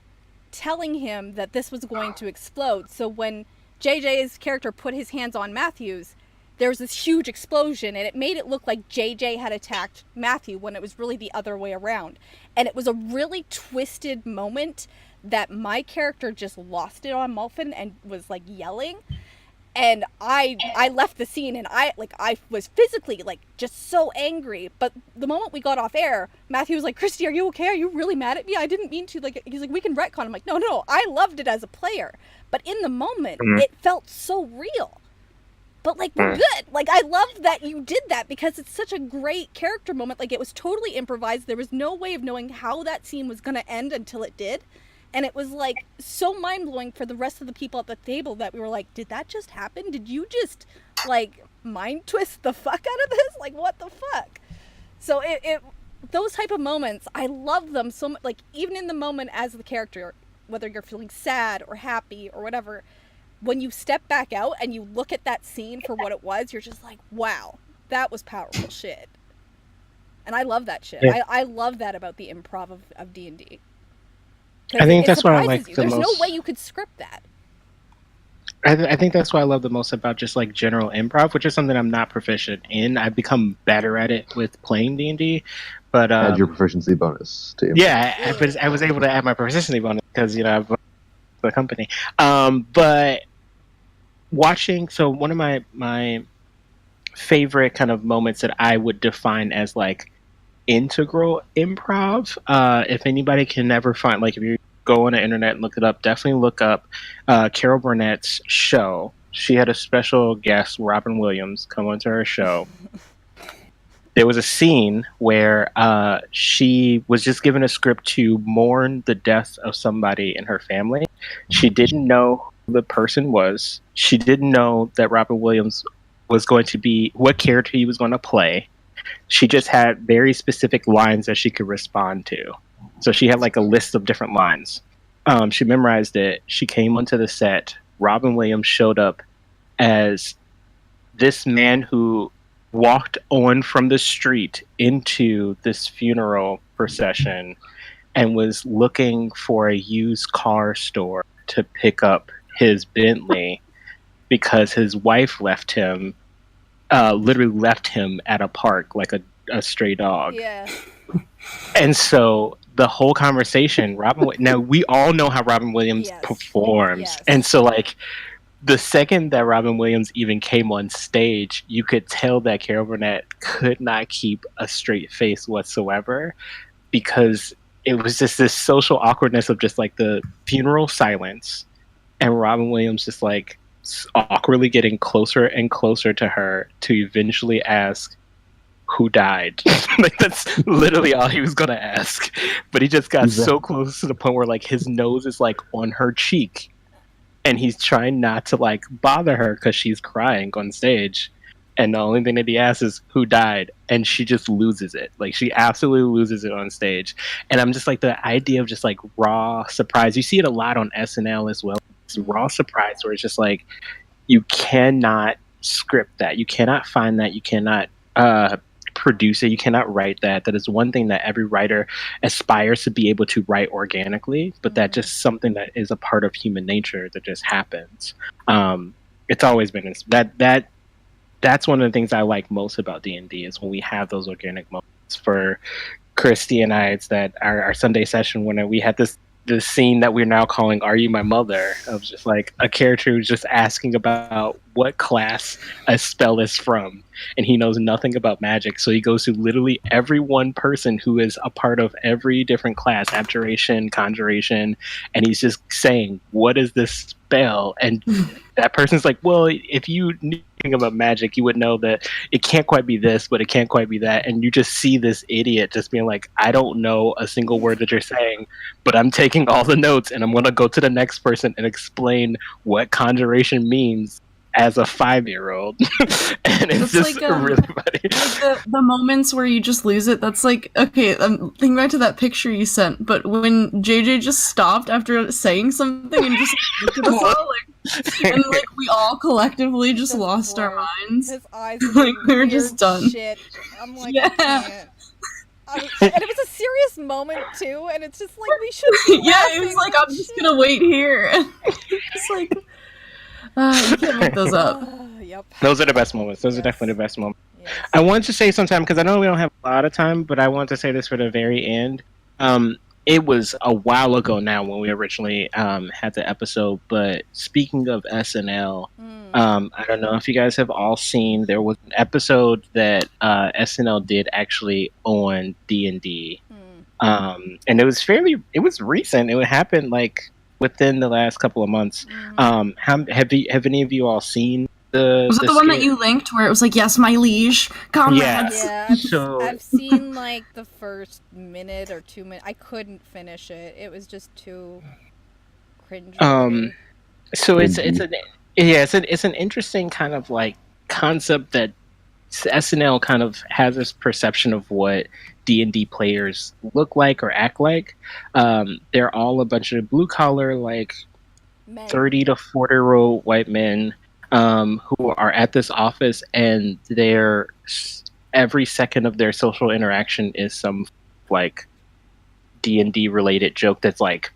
telling him that this was going to explode. So when JJ's character put his hands on Matthew's, there was this huge explosion, and it made it look like JJ had attacked Matthew when it was really the other way around. And it was a really twisted moment that my character just lost it on Mulfin and was like yelling. And I left the scene, and I was physically like just so angry. But the moment we got off air, Matthew was like, Christy, are you okay? Are you really mad at me? I didn't mean to. Like, he's like, we can retcon. I'm like, no, I loved it as a player. But in the moment, it felt so real. But like, we're good. Like, I loved that you did that because it's such a great character moment. Like, it was totally improvised. There was no way of knowing how that scene was going to end until it did. And it was, like, so mind-blowing for the rest of the people at the table that we were like, did that just happen? Did you just, like, mind twist the fuck out of this? Like, what the fuck? So those type of moments, I love them so much. Like, even in the moment as the character, whether you're feeling sad or happy or whatever, when you step back out and you look at that scene for what it was, you're just like, wow, that was powerful shit. And I love that shit. Yeah. I love that about the improv of D&D. I think that's what I like the There's most. no way you could script that. I think that's what I love the most about just like general improv, which is something I'm not proficient in. I've become better at it with playing D&D, but Add your proficiency bonus to improv. yeah, I was able to add my proficiency bonus because I've the company. But watching, so one of my favorite kind of moments that I would define as like integral improv. If anybody can ever find, like, if you go on the internet and look it up, definitely look up Carol Burnett's show. She had a special guest, Robin Williams, come onto her show. There was a scene where she was just given a script to mourn the death of somebody in her family. She didn't know who the person was. She didn't know that Robin Williams was going to be, what character he was going to play. She just had very specific lines that she could respond to. So she had like a list of different lines. She memorized it. She came onto the set. Robin Williams showed up as this man who walked on from the street into this funeral procession and was looking for a used car store to pick up his Bentley because his wife left him, literally left him at a park like a stray dog. Yeah. And so the whole conversation, now we all know how Robin Williams Yes. performs. Yes. And so like the second that Robin Williams even came on stage, you could tell that Carol Burnett could not keep a straight face whatsoever, because it was just this social awkwardness of just like the funeral silence and Robin Williams just like awkwardly getting closer and closer to her to eventually ask who died. Like that's literally all he was gonna ask, but he just got so close to the point where like his nose is like on her cheek and he's trying not to like bother her because she's crying on stage, and the only thing that he asks is who died, and she just loses it. Like she absolutely loses it on stage. And I'm just like, the idea of just like raw surprise, you see it a lot on SNL as well. It's raw surprise where it's just like you cannot script that, you cannot find that, you cannot produce it, you cannot write that. That is one thing that every writer aspires to be able to write organically, but that just something that is a part of human nature that just happens. It's always been that's one of the things I like most about D&D is when we have those organic moments. For Christy and I, it's that our Sunday session when we had this scene that we're now calling Are You My Mother, of just like a character who's just asking about what class a spell is from, and he knows nothing about magic, so he goes to literally every one person who is a part of every different class, abjuration, conjuration, and he's just saying, what is this spell? And that person's like, well, if you knew anything about magic, you would know that it can't quite be this, but it can't quite be that. And you just see this idiot just being like, I don't know a single word that you're saying, but I'm taking all the notes and I'm going to go to the next person and explain what conjuration means as a 5-year-old. And it's just like, really funny. Like the moments where you just lose it, that's like, okay, I'm thinking back to that picture you sent, but when JJ just stopped after saying something and just looked at us all, like, and like we all collectively just lost our minds. His eyes Like, we were weird just done. Shit. I'm like, Yeah. I can't. And it was a serious moment too, and it's just like we should be Yeah, it was laughing like, and I'm just shit. gonna wait here. It's like, you can't make those up. Yep. Those are the best moments. Those are Yes. definitely the best moments. Yes. I wanted to say sometime, because I know we don't have a lot of time, but I want to say this for the very end. It was a while ago now when we originally had the episode, but speaking of SNL, I don't know if you guys have all seen, there was an episode that SNL did actually on D&D. And it was recent. It happened like within the last couple of months. Have any of you all seen Was it the one that you linked where it was like, yes, my liege, comrades? Yeah, So- I've seen like the first minute or 2 minutes. I couldn't finish it. It was just too cringe. So it's an interesting kind of like concept that SNL kind of has this perception of what D&D players look like or act like. They're all a bunch of blue collar, like Men. 30 to 40-year-old white men who are at this office, and every second of their social interaction is some like D&D related joke that's like,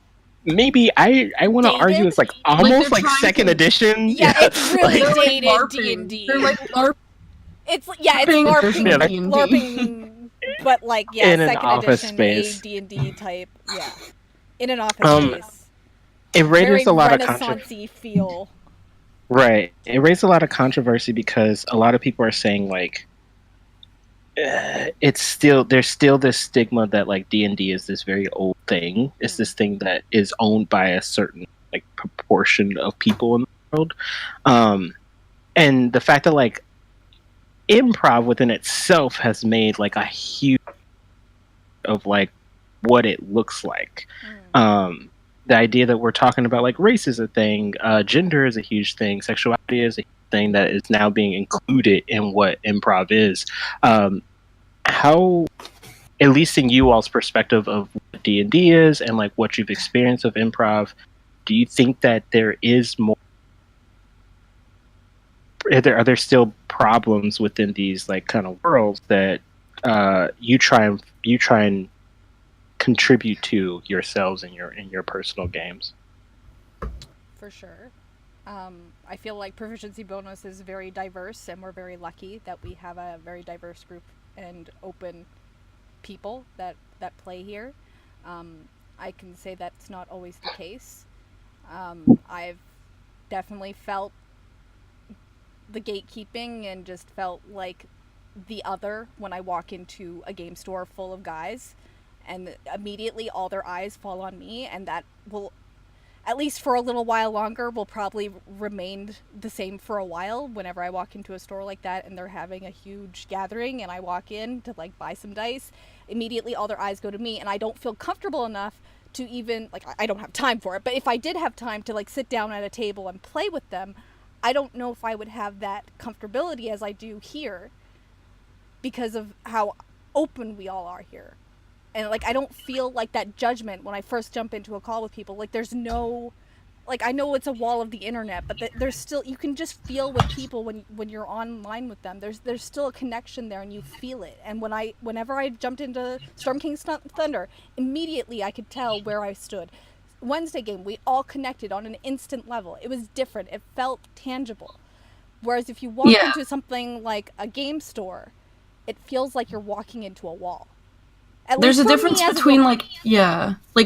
maybe I want to argue it's like almost like second edition. Yeah, it's really They're like dated D&D. They're like LARP. It's LARPing, Yeah, LARPing, but like in an second office edition space. D&D type. Yeah, in an office space. It Very raised a lot of Renaissance-y feel. Right. It raised a lot of controversy because a lot of people are saying like there's still this stigma that like D&D is this very old thing. It's this thing that is owned by a certain like proportion of people in the world. And the fact that like improv within itself has made like a huge of like what it looks like. The idea that we're talking about like race is a thing, gender is a huge thing, sexuality is a thing that is now being included in what improv is. How, at least in you all's perspective of what D&D is and like what you've experienced of improv, do you think that there is more? Are there still problems within these like kind of worlds that you try and contribute to yourselves in your personal games? For sure. I feel like proficiency bonus is very diverse, and we're very lucky that we have a very diverse group and open people that play here. I can say that's not always the case. I've definitely felt the gatekeeping and just felt like the other when I walk into a game store full of guys, and immediately all their eyes fall on me, and that will, at least for a little while longer, will probably remain the same for a while. Whenever I walk into a store like that and they're having a huge gathering and I walk in to like buy some dice, immediately all their eyes go to me, and I don't feel comfortable enough to even, like, I don't have time for it, but if I did have time to like sit down at a table and play with them, I don't know if I would have that comfortability as I do here because of how open we all are here. And like I don't feel like that judgment when I first jump into a call with people. Like there's no, like I know it's a wall of the internet, but there's still, you can just feel with people when you're online with them. There's still a connection there, and you feel it. And whenever I jumped into Storm King's Thunder, immediately I could tell where I stood. Wednesday game, we all connected on an instant level. It was different. It felt tangible. Whereas if you walk into something like a game store, it feels like you're walking into a wall. There's a difference between like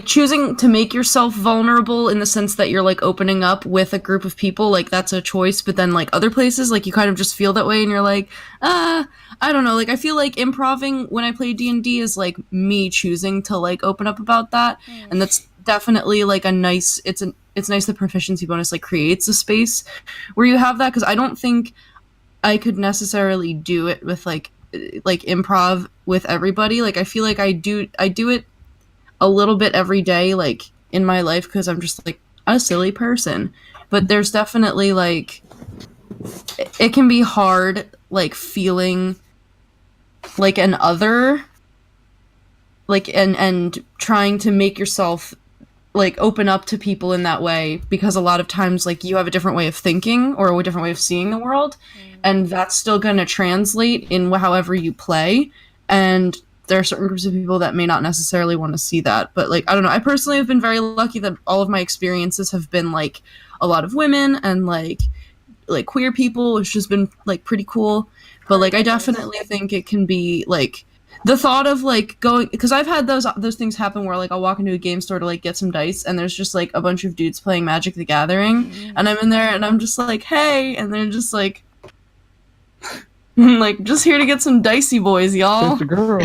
choosing to make yourself vulnerable in the sense that you're like opening up with a group of people, like that's a choice, but then like other places, like you kind of just feel that way and you're like, I don't know, like I feel like improving when I play D&D is like me choosing to like open up about that, and that's definitely like a nice, it's nice the proficiency bonus like creates a space where you have that, because I don't think I could necessarily do it with like improv with everybody. Like I feel like I do it a little bit every day like in my life because I'm just like a silly person, but there's definitely like it can be hard like feeling like an other, like and trying to make yourself like open up to people in that way, because a lot of times like you have a different way of thinking or a different way of seeing the world, and that's still going to translate in however you play, and there are certain groups of people that may not necessarily want to see that. But like I don't know, I personally have been very lucky that all of my experiences have been like a lot of women and like queer people, which has been like pretty cool. But like I definitely think it can be like the thought of like going, because I've had those things happen where like I'll walk into a game store to like get some dice, and there's just like a bunch of dudes playing Magic the Gathering, and I'm in there and I'm just like, hey, and they're just like like just here to get some dicey boys, y'all. Just a girl.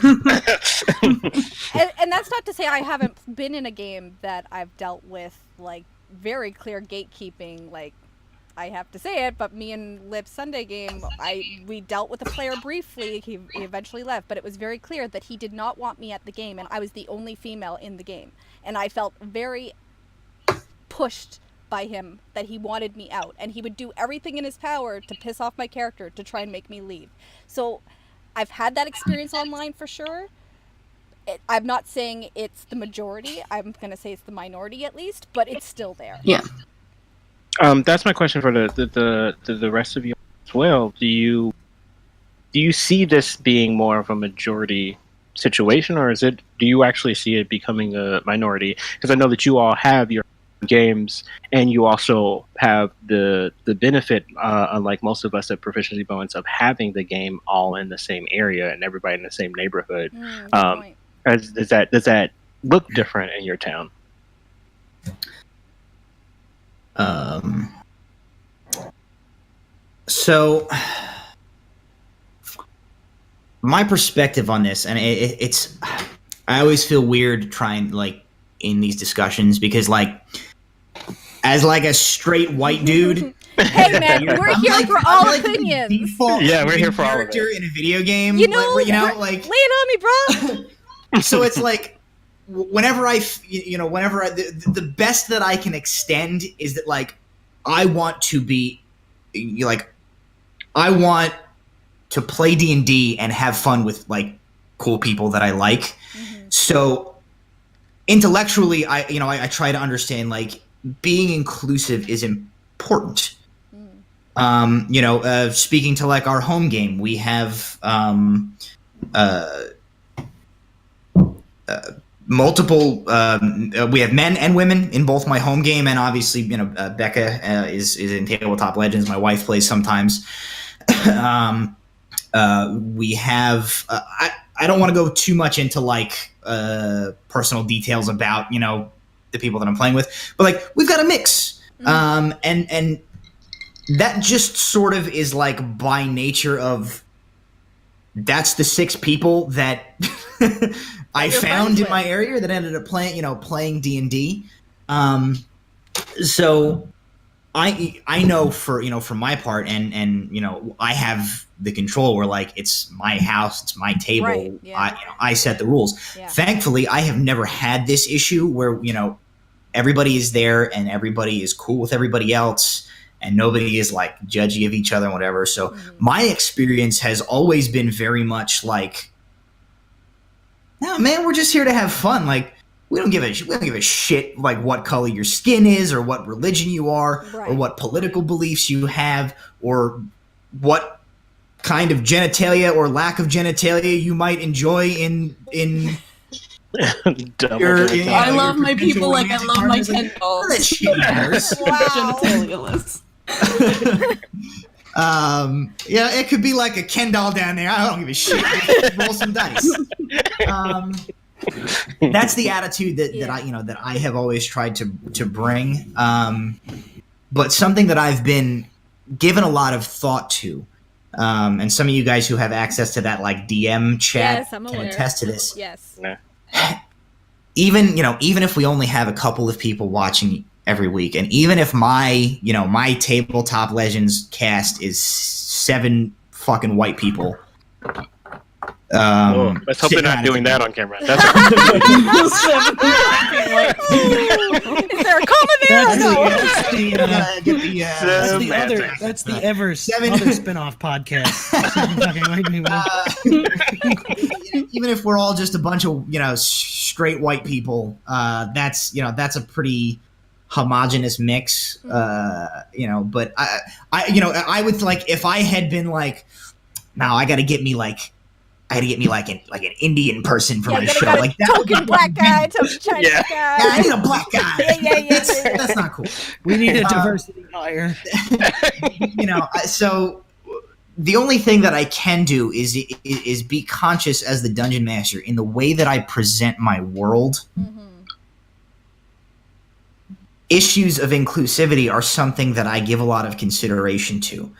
and that's not to say I haven't been in a game that I've dealt with like very clear gatekeeping. Like I have to say it, but me and Lip's Sunday game, we dealt with a player briefly. He eventually left, but it was very clear that he did not want me at the game, and I was the only female in the game, and I felt very pushed by him that he wanted me out, and he would do everything in his power to piss off my character to try and make me leave. So I've had that experience online for sure. I'm not saying it's the majority. I'm going to say it's the minority at least, but it's still there. Yeah. That's my question for the rest of you as well. Do you see this being more of a majority situation, or do you actually see it becoming a minority? Because I know that you all have your games, and you also have the benefit, unlike most of us at Proficiency Bonus, of having the game all in the same area and everybody in the same neighborhood. Good point. Does that look different in your town? So my perspective on this, and it's I always feel weird trying like in these discussions because like as like a straight white dude. Hey man, we're here like, for all like opinions. the default Yeah, we're here for all of character it. in a video game. You know, like, lay it on me, bro. So it's like whenever the best that I can extend is that like I want to be like I want to play D&D and have fun with like cool people that I like. Mm-hmm. So intellectually I try to understand like being inclusive is important. Speaking to like our home game, we have multiple we have men and women in both my home game, and obviously Becca is in Tabletop Legends. My wife plays sometimes. We have I don't want to go too much into like personal details about the people that I'm playing with, but like we've got a mix. And that just sort of is like by nature of that's the 6 people that I found in my area that ended up playing D&D. So I know for my part and I have the control where like it's my house, it's my table. Right, yeah. I set the rules. Yeah. Thankfully, I have never had this issue where everybody is there and everybody is cool with everybody else and nobody is like judgy of each other and whatever. So my experience has always been very much like, no man, we're just here to have fun. Like we don't give a shit like what color your skin is or what religion you are or what political beliefs you have or what kind of genitalia or lack of genitalia you might enjoy in I love my people like I love my tentacles. That shit matters. Genitalialist. It could be like a Ken doll down there. I don't give a shit. Roll some dice. That's the attitude that I have always tried to bring. But something that I've been given a lot of thought to, and some of you guys who have access to that like DM chat Yes, I'm can aware. attest to this. Yes. Even if we only have a couple of people watching every week, and even if my Tabletop Legends cast is 7 fucking white people. Let's hope they're not doing that on camera. That's Is there a comma there? That's the other spin-off podcast. 7 fucking white people. Even if we're all just a bunch of straight white people, that's a pretty homogenous mix. But I would like if I had been like, now I got to get me like an Indian person for my show. Like that token black guy, token Chinese guy. Yeah, I need a black guy. That's not cool. We need a diversity hire. So the only thing that I can do is be conscious as the dungeon master in the way that I present my world. Issues of inclusivity are something that I give a lot of consideration to,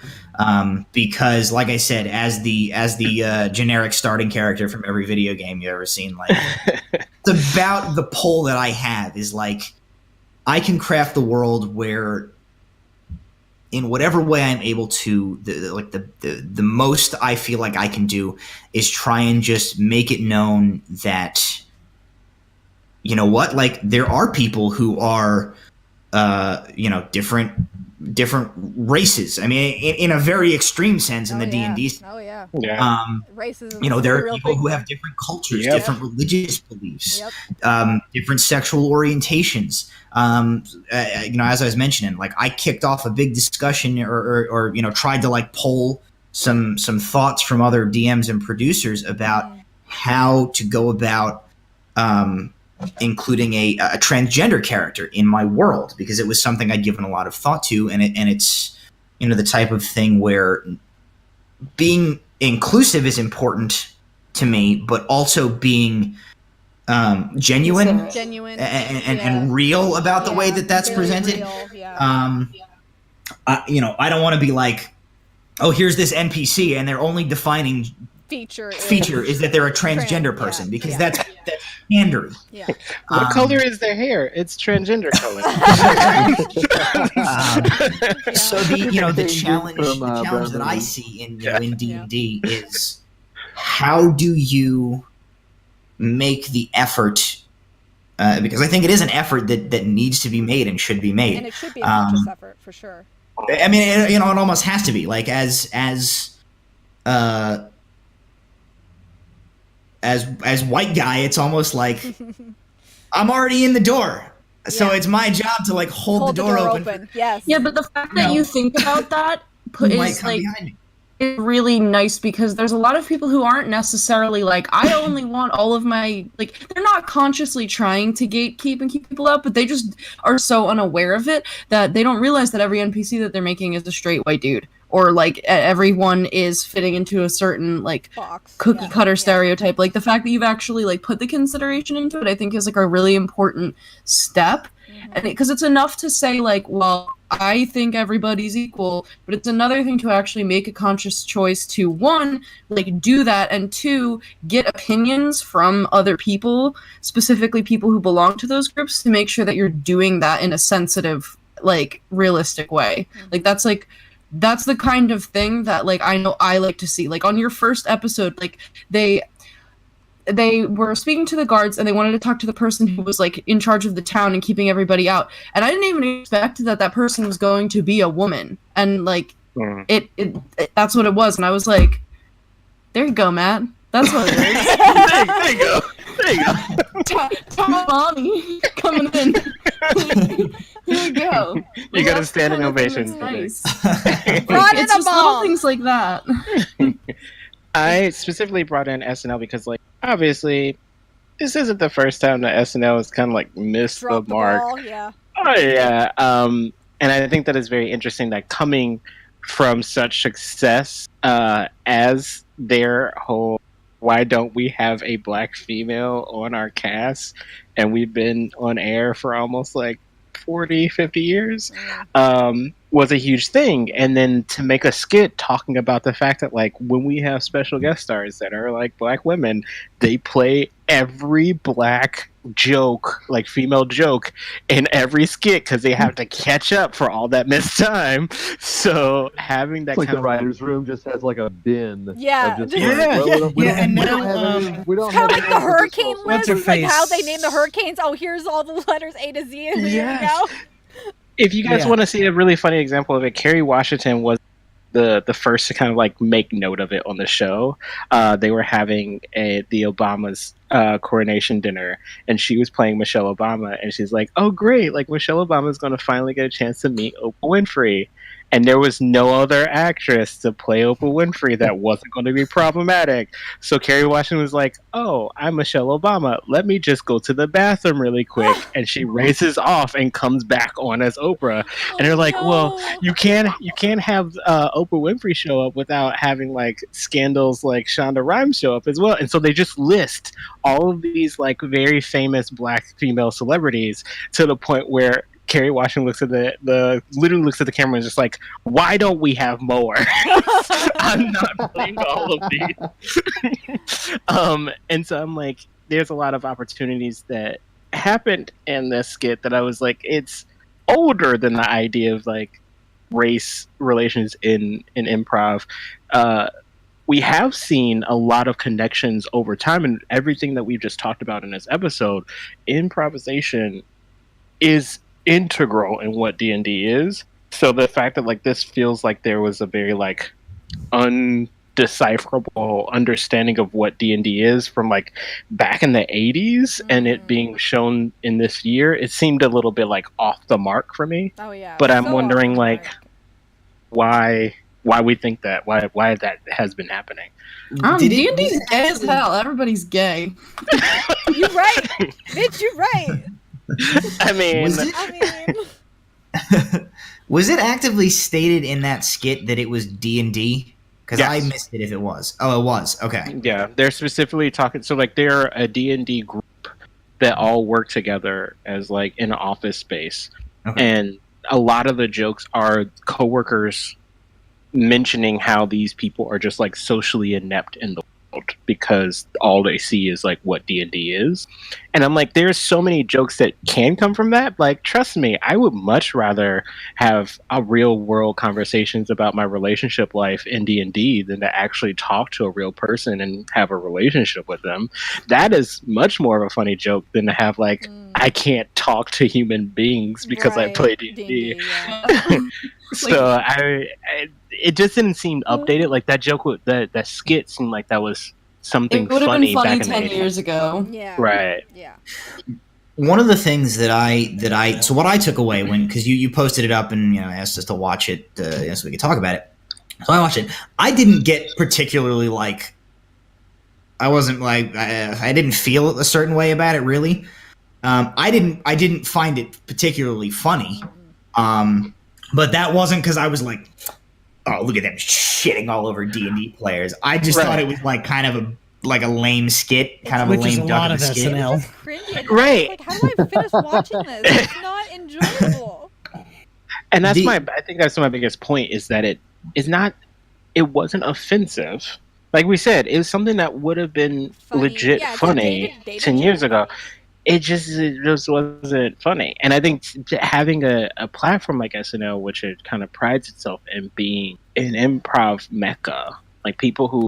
because, like I said, as the generic starting character from every video game you've ever seen, like it's about the pull that I have is like I can craft the world where, in whatever way I'm able to, the most I feel like I can do is try and just make it known that like there are people who are different different races. I mean, in a very extreme sense, in the D&D. Oh yeah. Yeah. Racism. You know, there are real people thing. who have different cultures, Yep. different religious beliefs, Yep. different sexual orientations. You know, as I was mentioning, like I kicked off a big discussion, or you know, tried to like poll some thoughts from other DMs and producers about how to go about including a transgender character in my world, because it was something I'd given a lot of thought to, and it's, you know, the type of thing where being inclusive is important to me, but also being genuine and real about the way that that's very presented. real, yeah. You know, I don't want to be like, oh, here's this NPC and their only defining feature is that they're a transgender person, because that's pandering. Yeah. What color is their hair? It's transgender color. So the challenge that I see in D&D is, how do you make the effort? Because I think it is an effort that needs to be made and should be made. And it should be a conscious effort for sure. I mean, it almost has to be, like as white guy, it's almost like I'm already in the door, so it's my job to like hold the door open. Yes. Yeah, but the fact that you think about that is like is really nice, because there's a lot of people who aren't necessarily like, I only want all of my, like, they're not consciously trying to gatekeep and keep people out, but they just are so unaware of it that they don't realize that every NPC that they're making is a straight white dude, or like everyone is fitting into a certain like box, cookie cutter stereotype. Like the fact that you've actually like put the consideration into it, I think is like a really important step. And because it's enough to say like, well, I think everybody's equal, but it's another thing to actually make a conscious choice to, one, like do that, and two, get opinions from other people, specifically people who belong to those groups, to make sure that you're doing that in a sensitive, like realistic way. Like that's the kind of thing that like I know I like to see. Like on your first episode, like they were speaking to the guards and they wanted to talk to the person who was like in charge of the town and keeping everybody out. And I didn't even expect that person was going to be a woman. And like it that's what it was. And I was like, there you go, Matt. That's what it is. There you go. Tom Mommy coming in. Here we go. You got a standing ovation. Nice. Brought in It's a just little bomb. things like that. I specifically brought in SNL because, like, obviously, this isn't the first time that SNL has kind of like missed Drop the mark. ball, yeah. Oh yeah, and I think that is very interesting that coming from such success as their whole, why don't we have a black female on our cast, and we've been on air for almost like 40, 50 years, was a huge thing. And then to make a skit talking about the fact that like when we have special guest stars that are like black women, they play every black joke, like female joke, in every skit because they have to catch up for all that missed time. So having that It's like kind the of writer's room just has like a bin. Yeah, of just just- and now, we don't Kind have of like the hurricane What's list, her like how face? they name the hurricanes. Oh, here's all the letters A to Z, and here we Yes. go. If you guys want to see a really funny example of it, Kerry Washington was the first to kind of like make note of it on the show. They were having the Obama's coronation dinner, and she was playing Michelle Obama, and she's like, "Oh, great! Like Michelle Obama's going to finally get a chance to meet Oprah Winfrey." And there was no other actress to play Oprah Winfrey that wasn't going to be problematic. So Kerry Washington was like, "Oh, I'm Michelle Obama. Let me just go to the bathroom really quick." And she races off and comes back on as Oprah. And they're like, "Well, you can't have Oprah Winfrey show up without having like scandals like Shonda Rhimes show up as well." And so they just list all of these like very famous black female celebrities to the point where Kerry Washington literally looks at the camera and is just like, "Why don't we have more?" I'm not playing all of these. And so I'm like, there's a lot of opportunities that happened in this skit that I was like, it's older than the idea of like race relations in improv. We have seen a lot of connections over time, and everything that we've just talked about in this episode, improvisation is integral in what D&D is. So the fact that like this feels like there was a very like undecipherable understanding of what D&D is from like back in the 80s, and it being shown in this year, it seemed a little bit like off the mark for me. Oh yeah. But I'm so wondering off the like mark. why we think that, why that has been happening. D&D's gay as hell. Everybody's gay. You're right, bitch. You're right. I mean, Was it? I mean, Was it actively stated in that skit that it was D&D? Because Yes. I missed it if it was. Oh, it was. Okay. yeah, they're specifically talking. So like they're a D&D group that all work together as like in an office space, Okay. and a lot of the jokes are coworkers mentioning how these people are just like socially inept in the world because all they see is like what D&D is. And I'm like, there's so many jokes that can come from that. Like, trust me, I would much rather have a real world conversations about my relationship life in D&D than to actually talk to a real person and have a relationship with them. That is much more of a funny joke than to have like, I can't talk to human beings because I right, play D&D. yeah. So it just didn't seem updated. Like that joke, that skit seemed like that was something It would have been funny back in 10 the 80s. years ago. Yeah. Right. Yeah. One of the things so what I took away because you posted it up and asked us to watch it so we could talk about it. So I watched it. I didn't get particularly like. I wasn't like I didn't feel a certain way about it really. I didn't find it particularly funny. But that wasn't because I was like, oh, look at them shitting all over D&D players. I just thought it was like kind of a lame skit, kind of Which a lame is a duck lot of of a skit. SNL. It's cringy. Right. Like, how do I finish watching this? It's not enjoyable. And that's I think that's my biggest point is that it wasn't offensive. Like we said, it was something that would have been Funny. legit Yeah, it's funny dated 10 years joke. ago. It just wasn't funny. And I think having a platform like SNL, which it kind of prides itself in being an improv mecca, like people who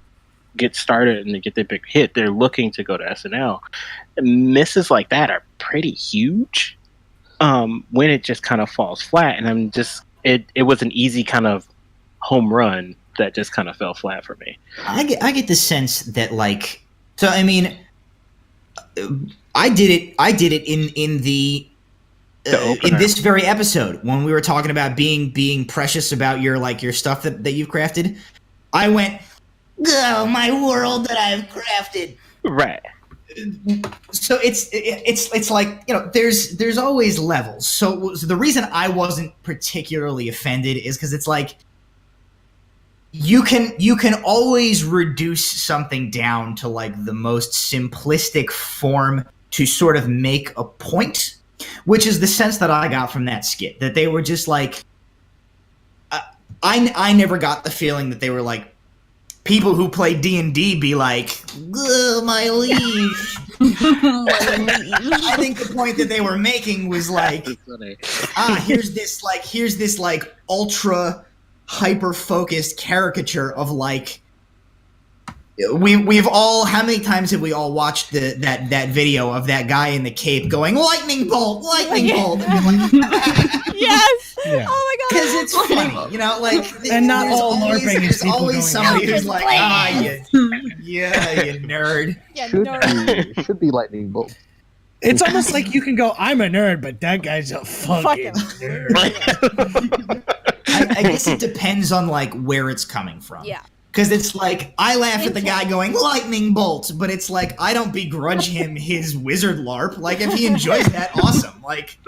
get started and they get their big hit, they're looking to go to SNL. Misses like that are pretty huge when it just kind of falls flat. And it was an easy kind of home run that just kind of fell flat for me. I get the sense that like, so I mean, I did it in the in this very episode when we were talking about being precious about your stuff that you've crafted. I went, oh, my world that I've crafted. Right. So it's like, there's always levels. So the reason I wasn't particularly offended is because it's like you can always reduce something down to like the most simplistic form to sort of make a point, which is the sense that I got from that skit, that they were just like, I never got the feeling that they were like people who play D&D be like, my liege. I think the point that they were making was like, here's this ultra hyper focused caricature of like, we've all, how many times have we all watched that video of that guy in the cape going lightning bolt, Yes. Yeah. Oh my god. because it's funny, like, And not there's all always- LARPing is there's people always going, somebody who's "Oh, like, just you nerd. Yeah, Should nerd. be lightning bolt. It's almost like you can go, I'm a nerd, but that guy's a fucking Fucking nerd. I guess it depends on like where it's coming from. Yeah. Because it's like, I laugh at the guy going, lightning bolt, but it's like, I don't begrudge him his wizard LARP. Like, if he enjoys that, awesome. Like,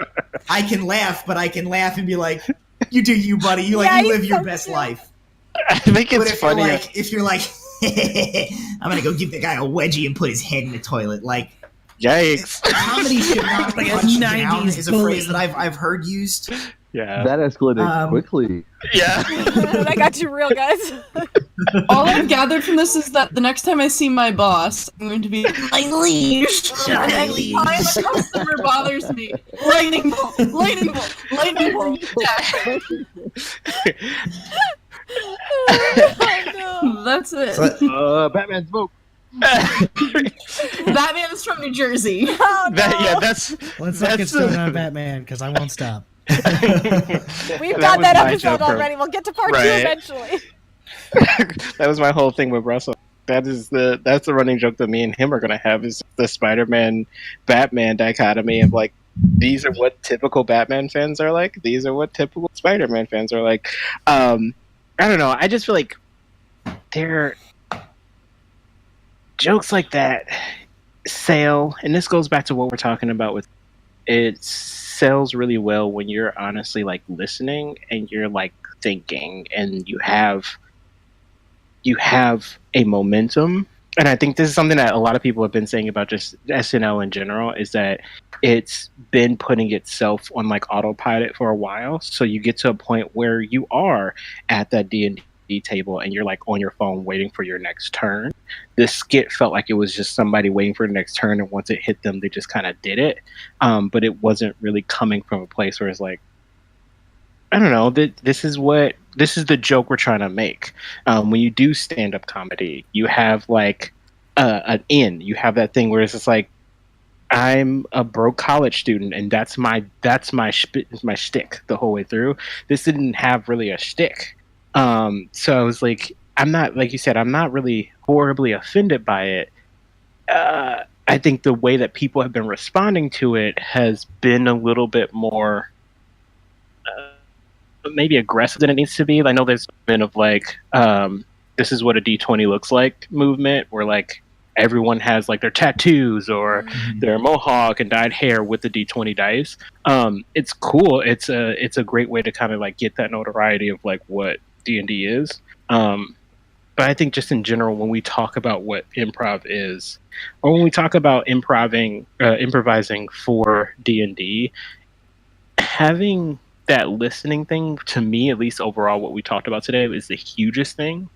I can laugh, but I can laugh and be like, you do you, buddy. You Yeah, live he's your so best cute. life. I think But it's if funny. you're like, I'm going to go give the guy a wedgie and put his head in the toilet. Like, Yikes. comedy should not Like a punch down 90s is a bully. phrase that I've heard used. Yeah. That escalated quickly. Yeah. I got you real, guys. All I've gathered from this is that the next time I see my boss, I'm going to be my liege. My liege. Time a customer bothers me. Lightning bolt, lightning bolt, lightning bolt. Oh no. That's it. Batman smoke. Batman is from New Jersey. Oh no. That's Let's not get That's started on Batman, because I won't stop. We've That got was that my episode joke from- already. We'll get to part 2 Right. eventually. That was my whole thing with Russell. That's the running joke that me and him are gonna have is the Spider-Man Batman dichotomy of like, these are what typical Batman fans are like, these are what typical Spider-Man fans are like. I don't know, I just feel like they're jokes like that sell, and this goes back to what we're talking about with it sells really well when you're honestly like listening and you're like thinking and you have a momentum. And I think this is something that a lot of people have been saying about just SNL in general, is that it's been putting itself on like autopilot for a while. So you get to a point where you are at that D&D table and you're like on your phone waiting for your next turn. This skit felt like it was just somebody waiting for the next turn, and once it hit them, they just kind of did it. But it wasn't really coming from a place where it's like, I don't know, this is the joke we're trying to make. When you do stand-up comedy, you have like an in. You have that thing where it's just like, I'm a broke college student, and that's my shtick the whole way through. This didn't have really a shtick. So I was like, I'm not, like you said, I'm not really horribly offended by it. I think the way that people have been responding to it has been a little bit more maybe aggressive than it needs to be. I know there's been of like, this is what a D20 looks like movement, where like everyone has like their tattoos or their mohawk and dyed hair with the D20 dice. It's cool. It's a great way to kind of like get that notoriety of like what D&D is. But I think just in general, when we talk about what improv is, or when we talk about improvising for D&D, having that listening thing, to me, at least overall, what we talked about today is the hugest thing.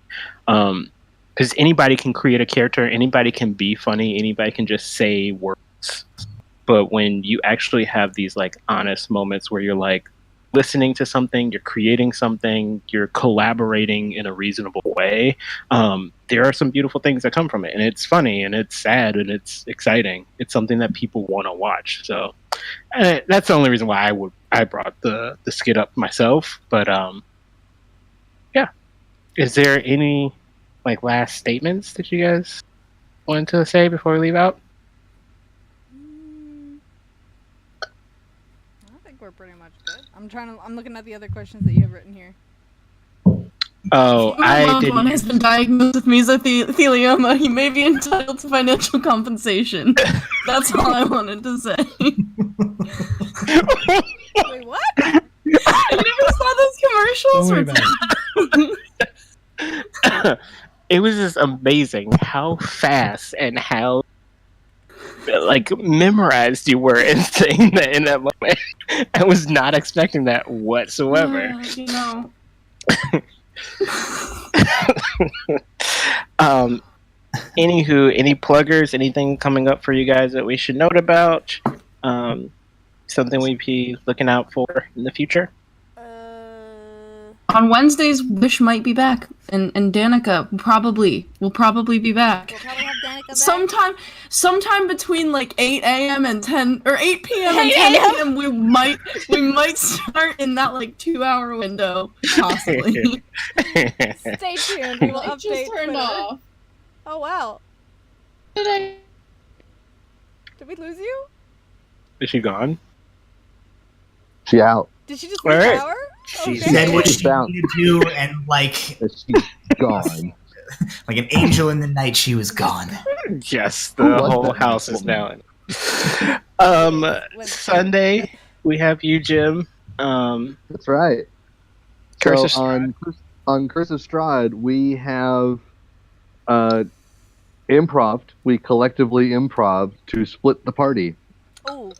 Because anybody can create a character, anybody can be funny, anybody can just say words. But when you actually have these like honest moments where you're like listening to something, you're creating something, you're collaborating in a reasonable way, there are some beautiful things that come from it. And it's funny and it's sad and it's exciting. It's something that people want to watch. So that's the only reason why I brought the skit up myself. But yeah, is there any like last statements that you guys wanted to say before we leave out? I think we're pretty much good. I'm looking at the other questions that you have written here. Oh, My I loved one didn't. has been diagnosed with mesothelioma. He may be entitled to financial compensation. That's all I wanted to say. Wait, what? You never saw those commercials? Don't worry where about it. It was just amazing how fast and how like memorized you were in saying that in that moment. I was not expecting that whatsoever. You know. Anywho, any pluggers, anything coming up for you guys that we should note about? Something we'd be looking out for in the future? On Wednesdays, Wish might be back, and Danica will probably be back. We'll probably have Danica back. Sometime between like 8 a.m. and 10 or 8 p.m. and 8 10 a.m. p.m. we might start in that like 2-hour window, possibly. Stay tuned. We will Light update just turned Twitter. off. Oh wow. Did Did we lose you? Is she gone? She out. Did she just All leave right. power? She Okay. said what she Bounce. needed to, and like She's gone. like an angel in the night, she was gone. Yes, Who the was whole that house is woman? now in. Sunday, we have you, Jim. That's right. Curse So of Strahd. on Curse of Strahd, we have improv. We collectively improv to split the party. Oh,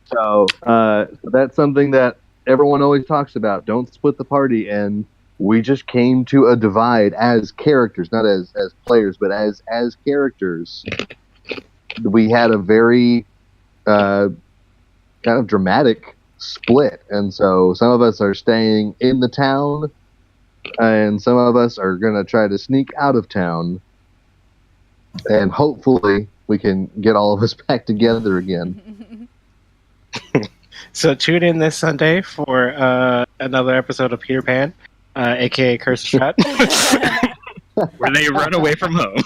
So that's something that everyone always talks about. Don't split the party, and we just came to a divide as characters, not as players, but as characters. We had a very kind of dramatic split, and so some of us are staying in the town, and some of us are going to try to sneak out of town, and hopefully we can get all of us back together again. So tune in this Sunday for another episode of Peter Pan, aka Curse Shot, where they run away from home.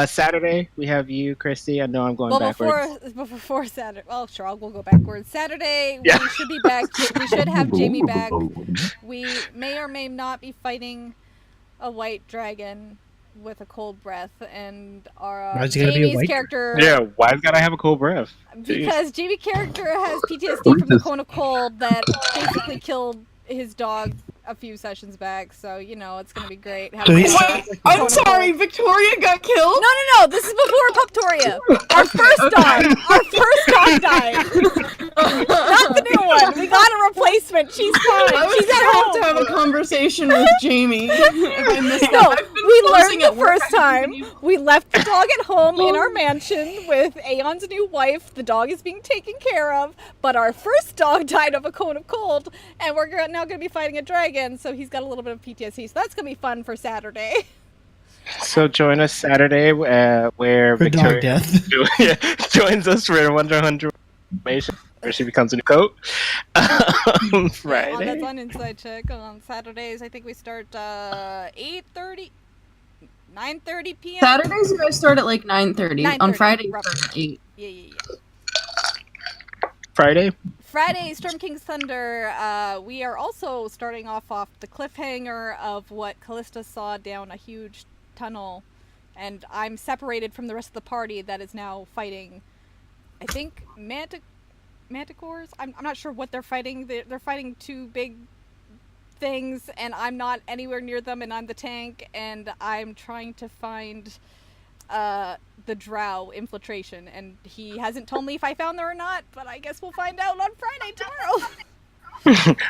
Saturday we have you, Christy. I know I'm going backwards. Before Saturday, well, sure, we'll go backwards. Saturday, we should be back. We should have Jamie back. We may or may not be fighting a white dragon with a cold breath, and our Jamie's character. Yeah, why's gotta have a cold breath? Because Jamie's character has PTSD from the cone of cold that basically killed his dog a few sessions back, so it's gonna be great. Wait, I'm sorry, Victoria got killed? No, this is before Puptoria. Our first dog died. Not the new one. We got a replacement. She's fine. She's at home. To have a conversation with Jamie. If I missed No, we learned the first time. We left the dog at home in our mansion with Aeon's new wife. The dog is being taken care of, but our first dog died of a cone of cold, and we're now going to be fighting a dragon, so he's got a little bit of PTSD. So that's going to be fun for Saturday. So join us Saturday where Victoria joins us for a 100 information where she becomes a new coat. Friday. That's on Inside Check. On Saturdays, I think we start 9:30 p.m. Saturdays you guys start at like 9:30. On Friday, you start at 8. Yeah. Friday, Storm King's Thunder. We are also starting off the cliffhanger of what Callista saw down a huge tunnel, and I'm separated from the rest of the party that is now fighting, I think, manticores? I'm not sure what they're fighting. They're fighting two big things, and I'm not anywhere near them, and I'm the tank, and I'm trying to find the drow infiltration, and he hasn't told me if I found there or not, but I guess we'll find out on Friday tomorrow.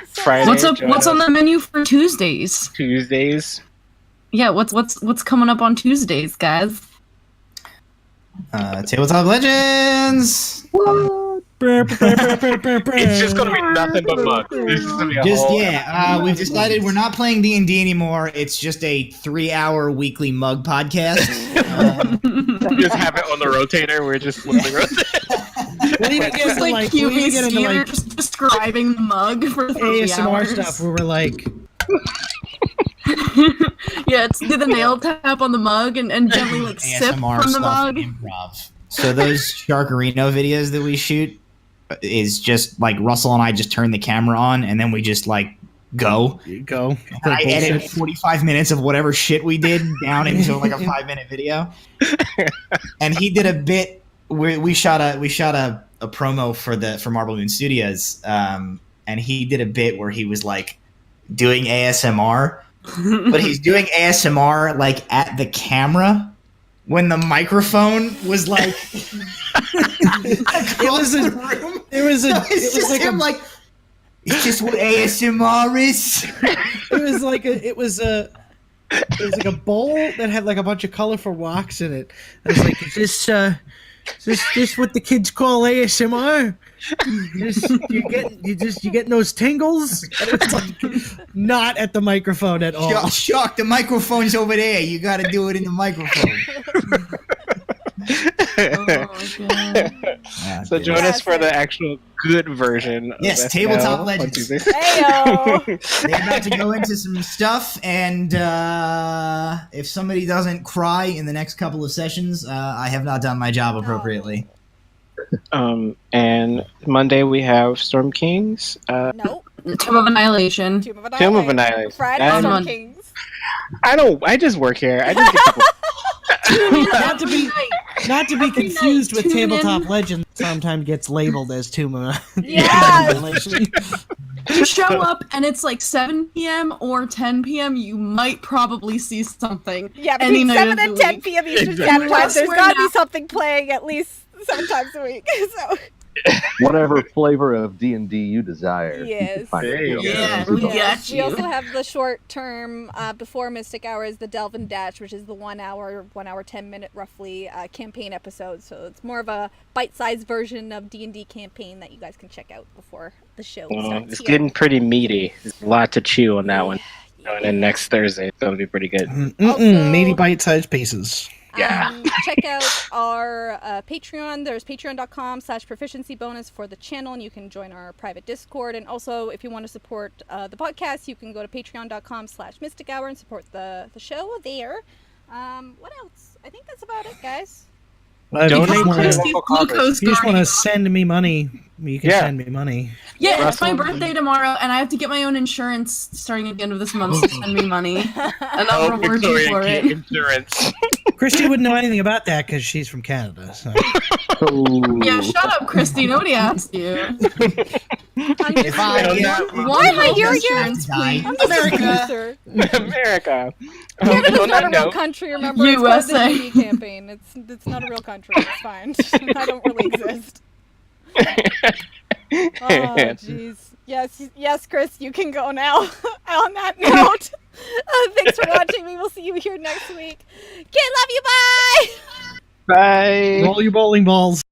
Friday. What's on the menu for Tuesdays? Yeah, what's coming up on Tuesdays, guys? Tabletop Legends. It's just gonna be nothing but mugs. This is gonna be we've decided we're not playing D&D anymore. It's just a 3-hour weekly mug podcast. Just have it on the rotator. We're just flipping rotator. Just like QVC, just describing the mug for 3 ASMR hours. stuff where we're like, yeah, it's do the nail tap on the mug and gently like sip ASMR from the mug. Improv. So those Sharkarino videos that we shoot is just like Russell and I just turn the camera on and then we just like go. And I edit 45 minutes of whatever shit we did down into like a 5-minute video. And he did a bit where we shot a promo for Marble Moon Studios, and he did a bit where he was like doing ASMR, but he's doing ASMR like at the camera when the microphone was like across the room. It was like it's just what ASMR is. It was like a bowl that had like a bunch of colorful rocks in it. I was like, is this what the kids call ASMR? You getting those tingles? And it's like not at the microphone at all. Shock, the microphone's over there. You got to do it in the microphone. Oh my God. So join us for the actual good version. Yes, of Tabletop Legends. They're about to go into some stuff, and if somebody doesn't cry in the next couple of sessions, I have not done my job appropriately. And Monday we have Storm Kings. Nope. Tomb of Annihilation. Tomb of Annihilation. Friday, Storm Kings. I just work here. I just get Not to be confused with Tabletop Legends, sometimes gets labeled as Tomb of Annihilation. You show up and it's like 7 p.m. or 10 p.m. You might probably see something. Yeah, between 7 and 10 p.m. Eastern Standard Time, there's got to be something playing at least 7 times a week. So. Whatever flavor of D&D you desire. Yes. We also have the short term before Mystic Hour is the Delve and Dash, which is the 1 hour 10-minute roughly campaign episode. So it's more of a bite-sized version of D&D campaign that you guys can check out before the show starts. It's getting pretty meaty. There's a lot to chew on that one. And then next Thursday, it's going to be pretty good. Meaty bite-sized pieces. Yeah. Check out our Patreon. There's patreon.com/proficiency bonus for the channel, and you can join our private Discord. And also, if you want to support the podcast, you can go to patreon.com/MysticHour and support the show there. What else? I think that's about it, guys. Well, Donate if you to just the wanna- local caucus. Glucose if you just want to Guardian. send me money, you can Yeah. send me money. Yeah, it's my Russell. birthday tomorrow, and I have to get my own insurance starting at the end of this month to send me money, and I'll Oh, reward you Victoria for Key it. Insurance. Christy wouldn't know anything about that because she's from Canada. So. Yeah, shut up, Christy. Nobody asked you. I'm just If I On get- that One am I health here again? insurance, Die. please. I'm just a America. producer. America. Canada's On not that a real note, country, remember? It's part of the USA. DD campaign. It's not a real country. It's fine. I don't really exist. Oh, jeez. Yes, Chris, you can go now. On that note, thanks for watching. We will see you here next week. Kid, love you. Bye. Bye. Roll your bowling balls.